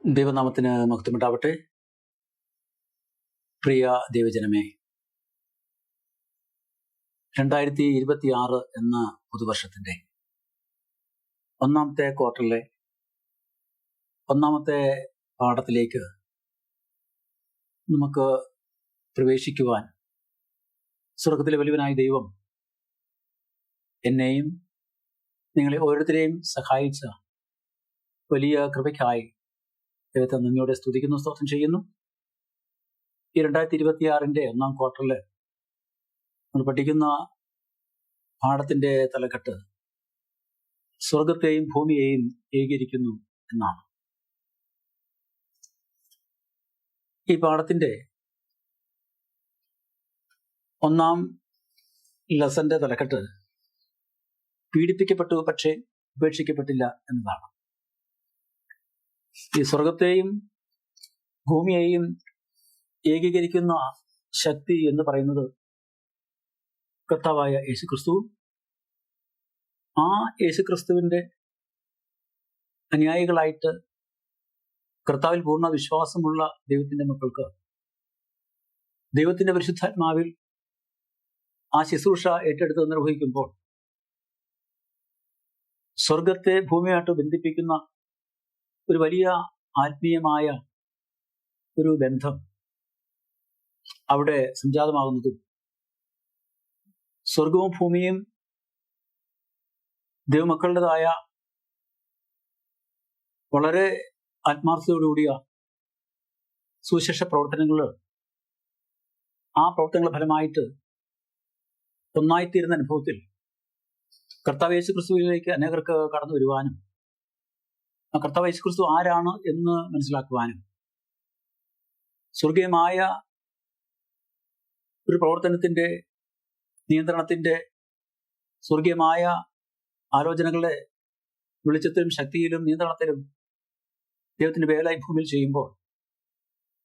ദൈവനാമത്തിന് മഹത്വമുണ്ടാവട്ടെ. പ്രിയ ദൈവജനമേ, 2026 എന്ന പുതുവർഷത്തിന്റെ ഒന്നാമത്തെ ക്വാർട്ടറിലെ ഒന്നാമത്തെ പാഠത്തിലേക്ക് നമുക്ക് പ്രവേശിക്കുവാൻ സ്വർഗത്തിലെ വലിയവനായ ദൈവം എന്നെയും നിങ്ങളെ ഓരോരുത്തരെയും സഹായിച്ച വലിയ കൃപയ്ക്കായി ദൈവത്തെ നന്ദിയോടെ സ്തുതിക്കുന്നു, സ്തോത്രം ചെയ്യുന്നു. ഈ 2026 ഒന്നാം ക്വാർട്ടറിൽ നമ്മൾ പഠിക്കുന്ന പാഠത്തിന്റെ തലക്കെട്ട് സ്വർഗത്തെയും ഭൂമിയെയും ഏകീകരിക്കുന്നു എന്നാണ്. ഈ പാഠത്തിന്റെ ഒന്നാം ലെസന്റെ തലക്കെട്ട് പീഡിപ്പിക്കപ്പെട്ടു പക്ഷേ ഉപേക്ഷിക്കപ്പെട്ടില്ല എന്നതാണ്. ഈ സ്വർഗത്തെയും ഭൂമിയെയും ഏകീകരിക്കുന്ന ശക്തി എന്ന് പറയുന്നത് കർത്താവായ യേശുക്രിസ്തുവും ആ യേശുക്രിസ്തുവിന്റെ അനുയായികളായിട്ട് കർത്താവിൽ പൂർണ്ണ വിശ്വാസമുള്ള ദൈവത്തിന്റെ മക്കൾക്ക് ദൈവത്തിന്റെ പരിശുദ്ധാത്മാവിൽ ആ ശുശ്രൂഷ ഏറ്റെടുത്ത് നിർവഹിക്കുമ്പോൾ സ്വർഗത്തെ ഭൂമിയായിട്ട് ബന്ധിപ്പിക്കുന്ന ഒരു വലിയ ആത്മീയമായ ഒരു ബന്ധം അവിടെ സംജാതമാകുന്നതും സ്വർഗവും ഭൂമിയും ദൈവമക്കളുടേതായ വളരെ ആത്മാർത്ഥതയോടുകൂടിയ സുവിശേഷ പ്രവർത്തനങ്ങൾ, ആ പ്രവർത്തനങ്ങളുടെ ഫലമായിട്ട് ഒന്നായിത്തീരുന്ന അനുഭവത്തിൽ കർത്താവ് യേശുക്രിസ്തുവിലേക്ക് അനേകർക്ക് കടന്നു വരുവാനും ആ കർത്താവ് യേശുക്രിസ്തു ആരാണ് എന്ന് മനസ്സിലാക്കുവാനും സ്വർഗീയമായ ഒരു പ്രവർത്തനത്തിന്റെ നിയന്ത്രണത്തിന്റെ സ്വർഗീയമായ ആലോചനകളുടെ വെളിച്ചത്തിലും ശക്തിയിലും നിയന്ത്രണത്തിലും ദൈവത്തിന്റെ വേലായി ഭൂമിയിൽ ചെയ്യുമ്പോൾ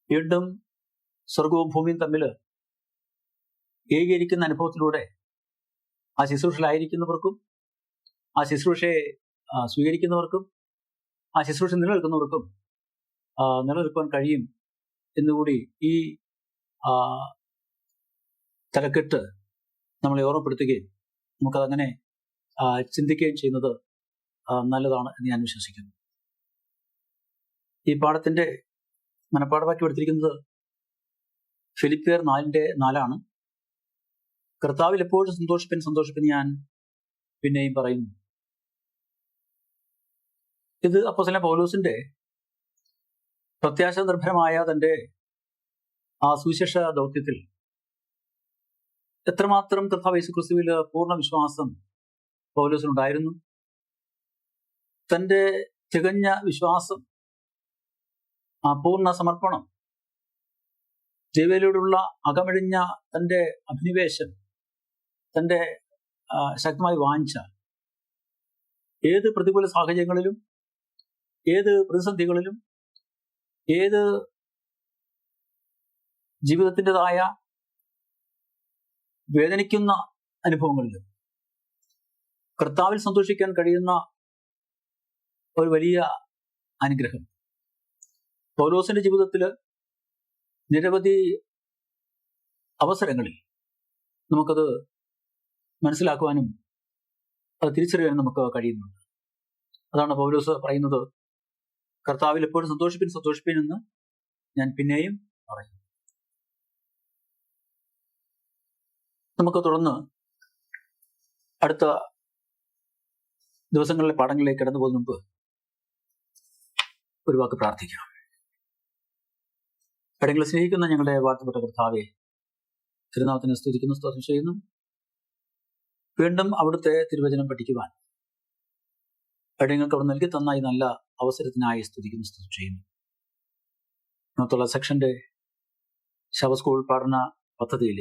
വീണ്ടും സ്വർഗവും ഭൂമിയും തമ്മിൽ ഏകീകരിക്കുന്ന അനുഭവത്തിലൂടെ ആ ശുശ്രൂഷയിലായിരിക്കുന്നവർക്കും ആ ശുശ്രൂഷയെ സ്വീകരിക്കുന്നവർക്കും ആ ശുശ്രൂഷ നിലനിൽക്കുന്നവർക്കും നിലനിൽക്കുവാൻ കഴിയും എന്നുകൂടി ഈ തലക്കെട്ട് നമ്മളെ ഓർമ്മപ്പെടുത്തുകയും നമുക്കതങ്ങനെ ചിന്തിക്കുകയും ചെയ്യുന്നത് നല്ലതാണ് എന്ന് ഞാൻ വിശ്വസിക്കുന്നു. ഈ പാഠത്തിന്റെ മനപ്പാഠമാക്കി എടുത്തിരിക്കുന്നത് ഫിലിപ്പിയർ 4:4 കർത്താവിൽ എപ്പോഴും സന്തോഷിപ്പൻ ഞാൻ പിന്നെയും പറയുന്നു. ഇത് അപ്പോസ്തലൻ പൗലോസിന്റെ പ്രത്യാശ നിർഭരമായ തന്റെ ആ സുവിശേഷ ദൗത്യത്തിൽ എത്രമാത്രം കർത്താവ് യേശുക്രിസ്തുവിൽ പൂർണ്ണ വിശ്വാസം പൗലോസിനുണ്ടായിരുന്നു, തന്റെ തികഞ്ഞ വിശ്വാസം, ആ പൂർണ്ണ സമർപ്പണം, ദൈവത്തിനോടുള്ള അകമഴിഞ്ഞ തന്റെ അഭിനിവേശം, തന്റെ ശക്തമായ വാഞ്ച ഏത് പ്രതികൂല സാഹചര്യങ്ങളിലും ഏത് പ്രതിസന്ധികളിലും ഏത് ജീവിതത്തിൻ്റെതായ വേദനിക്കുന്ന അനുഭവങ്ങളിലും കർത്താവിൽ സന്തോഷിക്കാൻ കഴിയുന്ന ഒരു വലിയ അനുഗ്രഹം പൗലോസിന്റെ ജീവിതത്തിൽ നിരവധി അവസരങ്ങളിൽ നമുക്കത് മനസ്സിലാക്കുവാനും അത് തിരിച്ചറിയാനും നമുക്ക് കഴിയുന്നുണ്ട്. അതാണ് പൗലോസ് പറയുന്നത്, കർത്താവിൽ എപ്പോഴും സന്തോഷിപ്പിൻ എന്ന് ഞാൻ പിന്നെയും പറയുന്നു. നമുക്ക് തുടർന്ന് അടുത്ത ദിവസങ്ങളിലെ പാഠങ്ങളിലേക്ക് കടന്നു പോകുന്ന മുമ്പ് ഒരു വാക്ക് പ്രാർത്ഥിക്കാം. എവിടെയെങ്കിലും സ്നേഹിക്കുന്ന ഞങ്ങളുടെ വാഴ്ത്തപ്പെട്ട കർത്താവെ, തിരുനാമത്തിനെ സ്തുതിക്കുന്നു, സ്തോത്രം ചെയ്യുന്നു. വീണ്ടും അവിടുത്തെ തിരുവചനം പഠിക്കുവാൻ എവിടെയെങ്കിലും അവിടെ നൽകി തന്ന ഈ നല്ല അവസരത്തിനായി സ്തുതിക്കുന്നു, സ്തോത്രം ചെയ്യുന്നു. ഇന്നത്തുള്ള സെക്ഷന്റെ ശവസ്കൂൾ പഠന പദ്ധതിയിൽ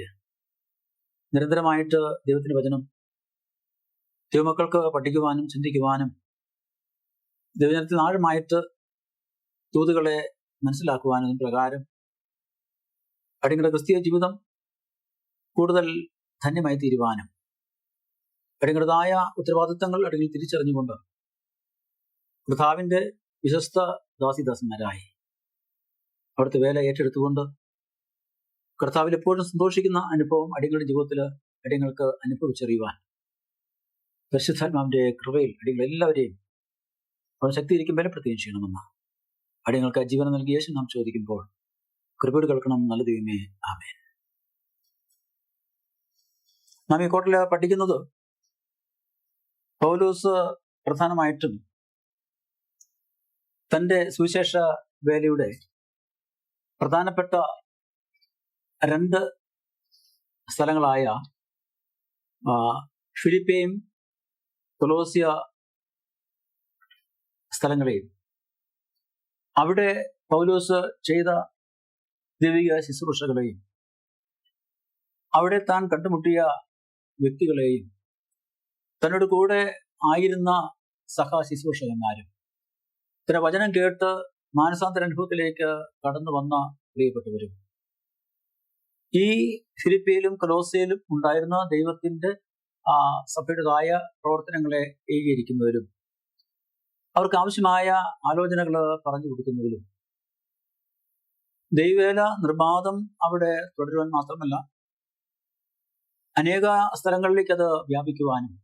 നിരന്തരമായിട്ട് ദൈവത്തിന്റെ വചനം ദൈവമക്കൾക്ക് പഠിക്കുവാനും ചിന്തിക്കുവാനും ദൈവജനത്തിൽ ആഴമായിട്ട് ദൂതുകളെ മനസ്സിലാക്കുവാനും പ്രകാരം അടിങ്ങളുടെ ക്രിസ്തീയ ജീവിതം കൂടുതൽ ധന്യമായി തീരുവാനും അടിങ്ങളുടേതായ ഉത്തരവാദിത്തങ്ങൾ അടികൾ തിരിച്ചറിഞ്ഞുകൊണ്ട് കർത്താവിന്റെ വിശ്വസ്ത ദാസിദാസന്മാരായി അവിടുത്തെ വേല ഏറ്റെടുത്തുകൊണ്ട് കർത്താവിൽ എപ്പോഴും സന്തോഷിക്കുന്ന അനുഭവം അടിയങ്ങളുടെ ജീവിതത്തിൽ അടിയങ്ങൾക്ക് അനുഭവിച്ചറിയുവാൻ പരിശുദ്ധാത്മാവിന്റെ കൃപയിൽ അടിയങ്ങൾ എല്ലാവരെയും അവൻ ശക്തിയിരിക്കും ബലപ്പെടുത്തുകയും ചെയ്യണമെന്ന് അടിയങ്ങൾക്ക് ജീവനം നൽകിയ യേശു നാം ചോദിക്കുമ്പോൾ കൃപയോട് കേൾക്കണം. നല്ല ദൈവമേ, ആമേൻ. നാം ഈ കോട്ടിൽ പഠിക്കുന്നത് പൗലോസ് പ്രധാനമായിട്ടും തൻ്റെ സുവിശേഷ വേലയുടെ പ്രധാനപ്പെട്ട 2 സ്ഥലങ്ങളായ ഫിലിപ്പിയും കൊലോസ്യ സ്ഥലങ്ങളെയും അവിടെ പൗലോസ് ചെയ്ത ദൈവിക ശുശ്രൂഷകളെയും അവിടെ താൻ കണ്ടുമുട്ടിയ വ്യക്തികളെയും തന്നോട് കൂടെ ആയിരുന്ന സഹശുശ്രൂഷകന്മാരും ഇത്തരം വചനം കേട്ട് മാനസാന്തര അനുഭവത്തിലേക്ക് കടന്നു വന്ന പ്രിയപ്പെട്ടവരും ഈ ഫിലിപ്പിയിലും കൊലോസ്യയിലും ഉണ്ടായിരുന്ന ദൈവത്തിന്റെ സഭയുടേതായ പ്രവർത്തനങ്ങളെ ഏകീകരിക്കുന്നതിലും അവർക്ക് ആവശ്യമായ ആലോചനകൾ പറഞ്ഞു കൊടുക്കുന്നതിലും ദൈവവേല നിർബാധം അവിടെ തുടരുവാൻ മാത്രമല്ല അനേക സ്ഥലങ്ങളിലേക്ക് അത് വ്യാപിക്കുവാനും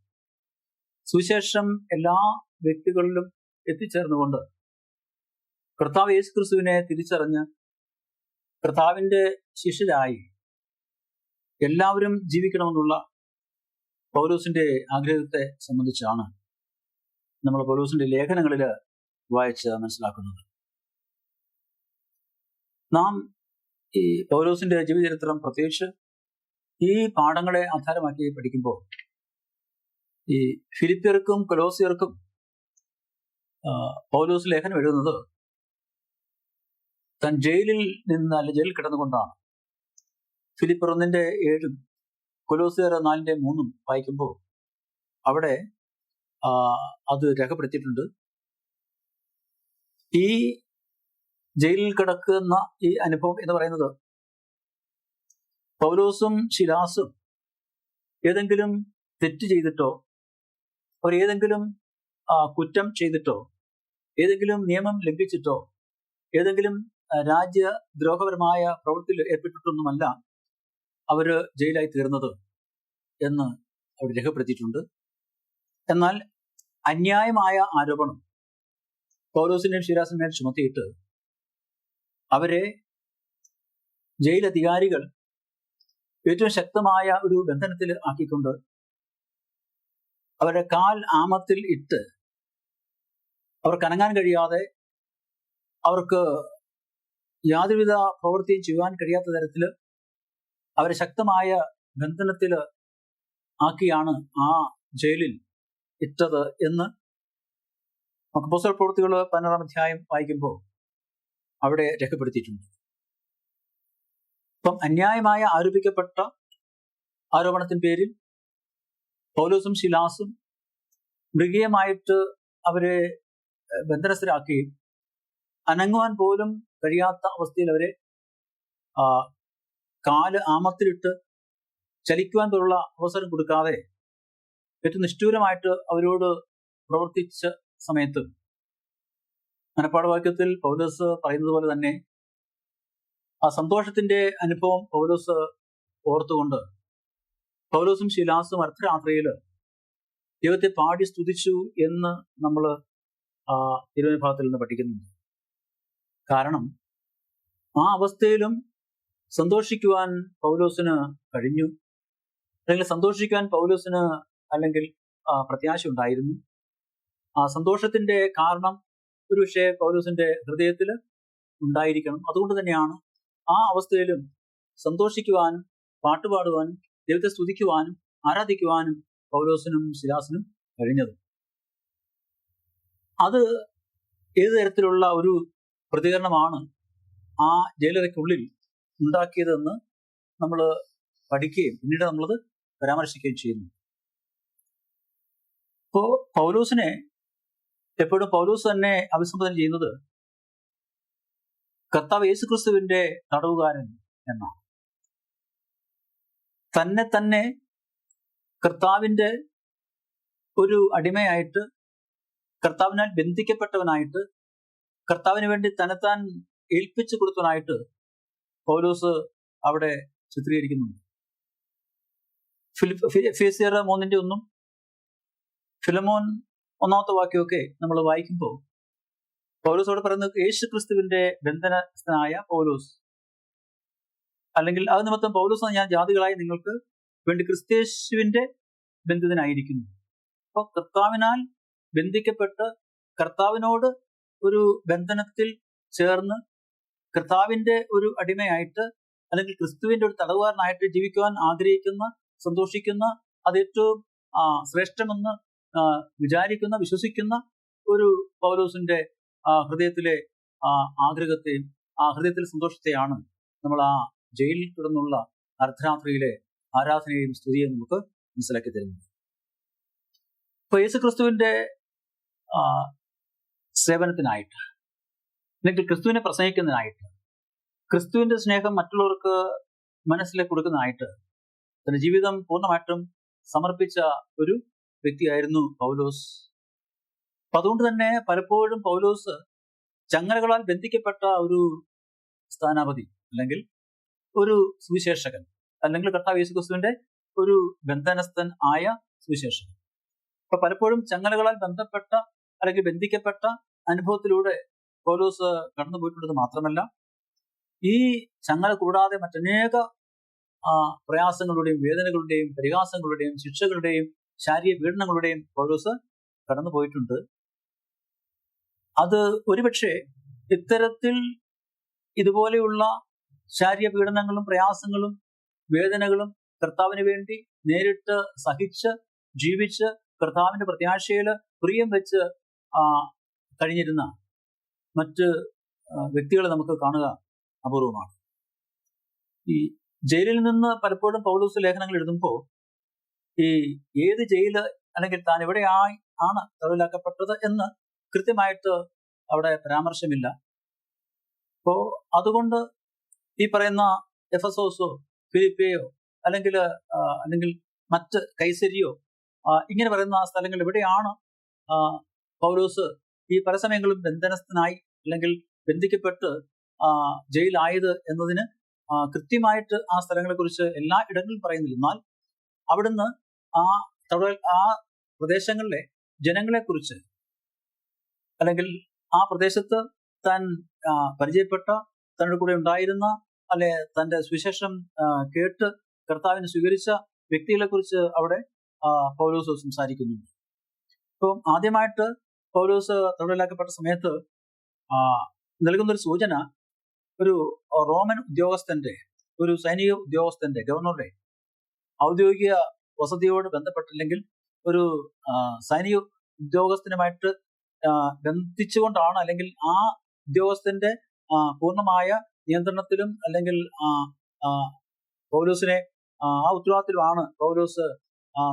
സുവിശേഷം എല്ലാ വ്യക്തികളിലും എത്തിച്ചേർന്നുകൊണ്ട് കർത്താവ് യേശുക്രിസ്തുവിനെ തിരിച്ചറിഞ്ഞ് കർത്താവിന്റെ ശിഷ്യരായി എല്ലാവരും ജീവിക്കണമെന്നുള്ള പൗലോസിന്റെ ആഗ്രഹത്തെ സംബന്ധിച്ചാണ് നമ്മൾ പൗലോസിന്റെ ലേഖനങ്ങളിൽ വായിച്ച് മനസ്സിലാക്കുന്നത്. നാം ഈ പൗലോസിന്റെ ജീവചരിത്രം പ്രത്യേകിച്ച് ഈ പാഠങ്ങളെ ആധാരമാക്കി പഠിക്കുമ്പോൾ ഈ ഫിലിപ്പിയർക്കും കൊലോസിയർക്കും പൗലോസ് ലേഖനം എഴുതുന്നത് താൻ ജയിലിൽ ജയിലിൽ കിടന്നുകൊണ്ടാണ്. ഫിലിപ്പിയർ 1:7 കൊലോസിയർ 4:3 വായിക്കുമ്പോൾ അവിടെ അത് രേഖപ്പെടുത്തിയിട്ടുണ്ട്. ഈ ജയിലിൽ കിടക്കുന്ന ഈ അനുഭവം എന്ന് പറയുന്നത് പൗലോസും ശിലാസും ഏതെങ്കിലും തെറ്റ് ചെയ്തിട്ടോ അവർ ഏതെങ്കിലും കുറ്റം ചെയ്തിട്ടോ ഏതെങ്കിലും നിയമം ലംഘിച്ചിട്ടോ ഏതെങ്കിലും രാജ്യദ്രോഹപരമായ പ്രവൃത്തിയിൽ ഏർപ്പെട്ടിട്ടൊന്നുമല്ല അവര് ജയിലായി തീർന്നത് എന്ന് അവർ രേഖപ്പെടുത്തിയിട്ടുണ്ട്. എന്നാൽ അന്യായമായ ആരോപണം പൗലോസിന്റെയും ശിലാസിന്റെയും ചുമത്തിയിട്ട് അവരെ ജയിലധികാരികൾ ഏറ്റവും ശക്തമായ ഒരു ബന്ധനത്തിൽ ആക്കിക്കൊണ്ട് അവരുടെ കാൽ ആമത്തിൽ ഇട്ട് അവർക്ക് അനങ്ങാൻ കഴിയാതെ അവർക്ക് യാതൊരുവിധ പ്രവൃത്തിയും ചെയ്യാൻ കഴിയാത്ത തരത്തിൽ അവരെ ശക്തമായ ബന്ധനത്തിൽ ആക്കിയാണ് ആ ജയിലിൽ ഇട്ടത് എന്ന് അപ്പോസ്തല പ്രവൃത്തികൾ 16-ാം അധ്യായം വായിക്കുമ്പോൾ അവിടെ രേഖപ്പെടുത്തിയിട്ടുണ്ട്. അപ്പം അന്യായമായ ആരോപിക്കപ്പെട്ട ആരോപണത്തിന് പേരിൽ പൗലോസും ശിലാസും മൃഗീയമായിട്ട് അവരെ ബന്ധനസ്ഥരാക്കുകയും അനങ്ങുവാൻ പോലും കഴിയാത്ത അവസ്ഥയിൽ അവരെ കാല് ആമത്തിലിട്ട് ചലിക്കുവാൻ പോലുള്ള അവസരം കൊടുക്കാതെ ഏറ്റവും നിഷ്ഠൂരമായിട്ട് അവരോട് പ്രവർത്തിച്ച സമയത്തും മനപ്പാഠവാക്യത്തിൽ പൗലോസ് പറയുന്നത് പോലെ തന്നെ ആ സന്തോഷത്തിന്റെ അനുഭവം പൗലോസ് ഓർത്തുകൊണ്ട് പൗലോസും ശിലാസും അർദ്ധരാത്രിയിൽ ദൈവത്തെ പാടി സ്തുതിച്ചു എന്ന് നമ്മൾ തിരുവനഭാഗത്തിൽ നിന്ന് പഠിക്കുന്നുണ്ട്. കാരണം ആ അവസ്ഥയിലും സന്തോഷിക്കുവാൻ പൗലോസിന് കഴിഞ്ഞു, അല്ലെങ്കിൽ സന്തോഷിക്കാൻ പൗലോസിന് അല്ലെങ്കിൽ പ്രത്യാശ ഉണ്ടായിരുന്നു. ആ സന്തോഷത്തിന്റെ കാരണം ഒരുപക്ഷെ പൗലോസിന്റെ ഹൃദയത്തിൽ ഉണ്ടായിരിക്കണം. അതുകൊണ്ട് തന്നെയാണ് ആ അവസ്ഥയിലും സന്തോഷിക്കുവാനും പാട്ടുപാടുവാനും ദൈവത്തെ സ്തുതിക്കുവാനും ആരാധിക്കുവാനും പൗലോസിനും ശിലാസിനും കഴിഞ്ഞത്. അത് ഏത് തരത്തിലുള്ള ഒരു പ്രതികരണമാണ് ആ ജയിലറയ്ക്കുള്ളിൽ ഉണ്ടാക്കിയതെന്ന് നമ്മൾ പഠിക്കുകയും പിന്നീട് നമ്മളത് പരാമർശിക്കുകയും ചെയ്യുന്നു. ഇപ്പോ പൗലോസിനെ എപ്പോഴും പൗലോസ് തന്നെ അഭിസംബോധന ചെയ്യുന്നത് കർത്താവ് യേശുക്രിസ്തുവിന്റെ തടവുകാരൻ എന്നാണ്. തന്നെ കർത്താവിന്റെ ഒരു അടിമയായിട്ട്, കർത്താവിനാൽ ബന്ധിക്കപ്പെട്ടവനായിട്ട്, കർത്താവിന് വേണ്ടി തന്നെത്താൻ ഏൽപ്പിച്ചു കൊടുത്തവനായിട്ട് പൗലോസ് അവിടെ ചിത്രീകരിക്കുന്നുണ്ട്. എഫേസ്യർ 3:1 ഫിലമോൻ 1 വാക്യമൊക്കെ നമ്മൾ വായിക്കുമ്പോൾ പൗലോസ് അവിടെ പറയുന്നത് യേശു ക്രിസ്തുവിന്റെ ബന്ധനസ്ഥനായ പൗലോസ്, അല്ലെങ്കിൽ അത് നിമിത്തം പൗലോസ് ഞാൻ ജാതികളായി നിങ്ങൾക്ക് വേണ്ടി ക്രിസ്തയേശുവിന്റെ ബന്ധിതനായിരിക്കുന്നു. അപ്പൊ കർത്താവിനാൽ ബന്ധിക്കപ്പെട്ട് കർത്താവിനോട് ഒരു ബന്ധനത്തിൽ ചേർന്ന് കർത്താവിന്റെ ഒരു അടിമയായിട്ട് അല്ലെങ്കിൽ ക്രിസ്തുവിന്റെ ഒരു തടവുകാരനായിട്ട് ജീവിക്കുവാൻ ആഗ്രഹിക്കുന്ന, സന്തോഷിക്കുന്ന, അത് ഏറ്റവും ശ്രേഷ്ഠമെന്ന് വിചാരിക്കുന്ന, വിശ്വസിക്കുന്ന ഒരു പൗലോസിന്റെ ഹൃദയത്തിലെ ആഗ്രഹത്തെയും ഹൃദയത്തിലെ സന്തോഷത്തെയാണ് നമ്മൾ ജയിലിൽ കിടന്നുള്ള അർദ്ധരാത്രിയിലെ ആരാധനയെയും സ്തുതിയെയും നമുക്ക് മനസ്സിലാക്കി തരുന്നത്. ഇപ്പൊ യേശുക്രിസ്തുവിന്റെ സേവനത്തിനായിട്ട് അല്ലെങ്കിൽ ക്രിസ്തുവിനെ പ്രസംഗിക്കുന്നതിനായിട്ട്, ക്രിസ്തുവിന്റെ സ്നേഹം മറ്റുള്ളവർക്ക് മനസ്സിലേക്ക് കൊടുക്കുന്നതിനായിട്ട് തന്റെ ജീവിതം പൂർണ്ണമായിട്ടും സമർപ്പിച്ച ഒരു വ്യക്തിയായിരുന്നു പൗലോസ്. അപ്പൊ അതുകൊണ്ട് തന്നെ പലപ്പോഴും പൗലോസ് ചങ്ങലകളാൽ ബന്ധിക്കപ്പെട്ട ഒരു സ്ഥാനാപതി അല്ലെങ്കിൽ ഒരു സുവിശേഷകൻ അല്ലെങ്കിൽ കർത്താവ് യേശുക്രിസ്തുവിന്റെ ഒരു ബന്ധനസ്ഥൻ ആയ സുവിശേഷകൻ. അപ്പൊ പലപ്പോഴും ചങ്ങലകളാൽ ബന്ധപ്പെട്ട അല്ലെങ്കിൽ ബന്ധിക്കപ്പെട്ട അനുഭവത്തിലൂടെ പൗലോസ് കടന്നുപോയിട്ടുള്ളത് മാത്രമല്ല, ഈ ചങ്ങല കൂടാതെ മറ്റനേക പ്രയാസങ്ങളുടെയും വേദനകളുടെയും പരിഹാസങ്ങളുടെയും ശിക്ഷകളുടെയും ശാരീരിക പീഡനങ്ങളുടെയും പൗലോസ് കടന്നുപോയിട്ടുണ്ട്. അത് ഒരുപക്ഷെ ഇത്തരത്തിൽ ഇതുപോലെയുള്ള ശാരീരിക പീഡനങ്ങളും പ്രയാസങ്ങളും വേദനകളും കർത്താവിന് വേണ്ടി നേരിട്ട് സഹിച്ച് ജീവിച്ച് കർത്താവിന്റെ പ്രത്യാശയില് പ്രിയം വെച്ച് കഴിഞ്ഞിരുന്ന മറ്റ് വ്യക്തികളെ നമുക്ക് കാണുക അപൂർവമാണ്. ഈ ജയിലിൽ നിന്ന് പലപ്പോഴും പൗലോസ് ലേഖനങ്ങൾ എഴുതുമ്പോൾ ഈ ഏത് ജയില് അല്ലെങ്കിൽ താൻ എവിടെയായി ആണ് തടവിലാക്കപ്പെട്ടത് എന്ന് കൃത്യമായിട്ട് അവിടെ പരാമർശമില്ല. അപ്പോ അതുകൊണ്ട് ഈ പറയുന്ന എഫസോസോ ഫിലിപ്പിയോ അല്ലെങ്കിൽ മറ്റ് കൈസരിയോ ഇങ്ങനെ പറയുന്ന സ്ഥലങ്ങൾ എവിടെയാണ് പൗലോസ് ഈ പല സമയങ്ങളും ബന്ധനസ്ഥനായി അല്ലെങ്കിൽ ബന്ധിക്കപ്പെട്ട് ജയിലായത് എന്നതിന് കൃത്യമായിട്ട് ആ സ്ഥലങ്ങളെ കുറിച്ച് എല്ലാ ഇടങ്ങളിലും പറയുന്നില്ല. എന്നാൽ അവിടുന്ന് ആ പ്രദേശങ്ങളിലെ ജനങ്ങളെ കുറിച്ച് അല്ലെങ്കിൽ ആ പ്രദേശത്ത് താൻ പരിചയപ്പെട്ട തന്റെ കൂടെ ഉണ്ടായിരുന്ന അല്ലെ തന്റെ സുവിശേഷം കേട്ട് കർത്താവിനെ സ്വീകരിച്ച വ്യക്തികളെ കുറിച്ച് അവിടെ പൗലോസ് സംസാരിക്കുന്നുണ്ട്. ഇപ്പം ആദ്യമായിട്ട് പൗലോസ് തടവിലാക്കപ്പെട്ട സമയത്ത് നൽകുന്നൊരു സൂചന ഒരു റോമൻ ഉദ്യോഗസ്ഥന്റെ, ഒരു സൈനിക ഉദ്യോഗസ്ഥന്റെ, ഗവർണറുടെ ഔദ്യോഗിക വസതിയോട് ബന്ധപ്പെട്ടില്ലെങ്കിൽ ഒരു സൈനിക ഉദ്യോഗസ്ഥനുമായിട്ട് ബന്ധിച്ചുകൊണ്ടാണ് അല്ലെങ്കിൽ ആ ഉദ്യോഗസ്ഥന്റെ പൂർണ്ണമായ നിയന്ത്രണത്തിലും അല്ലെങ്കിൽ പൗലോസിനെ ആ ഉത്തരവാദിത്തത്തിലുമാണ് പൗലോസ്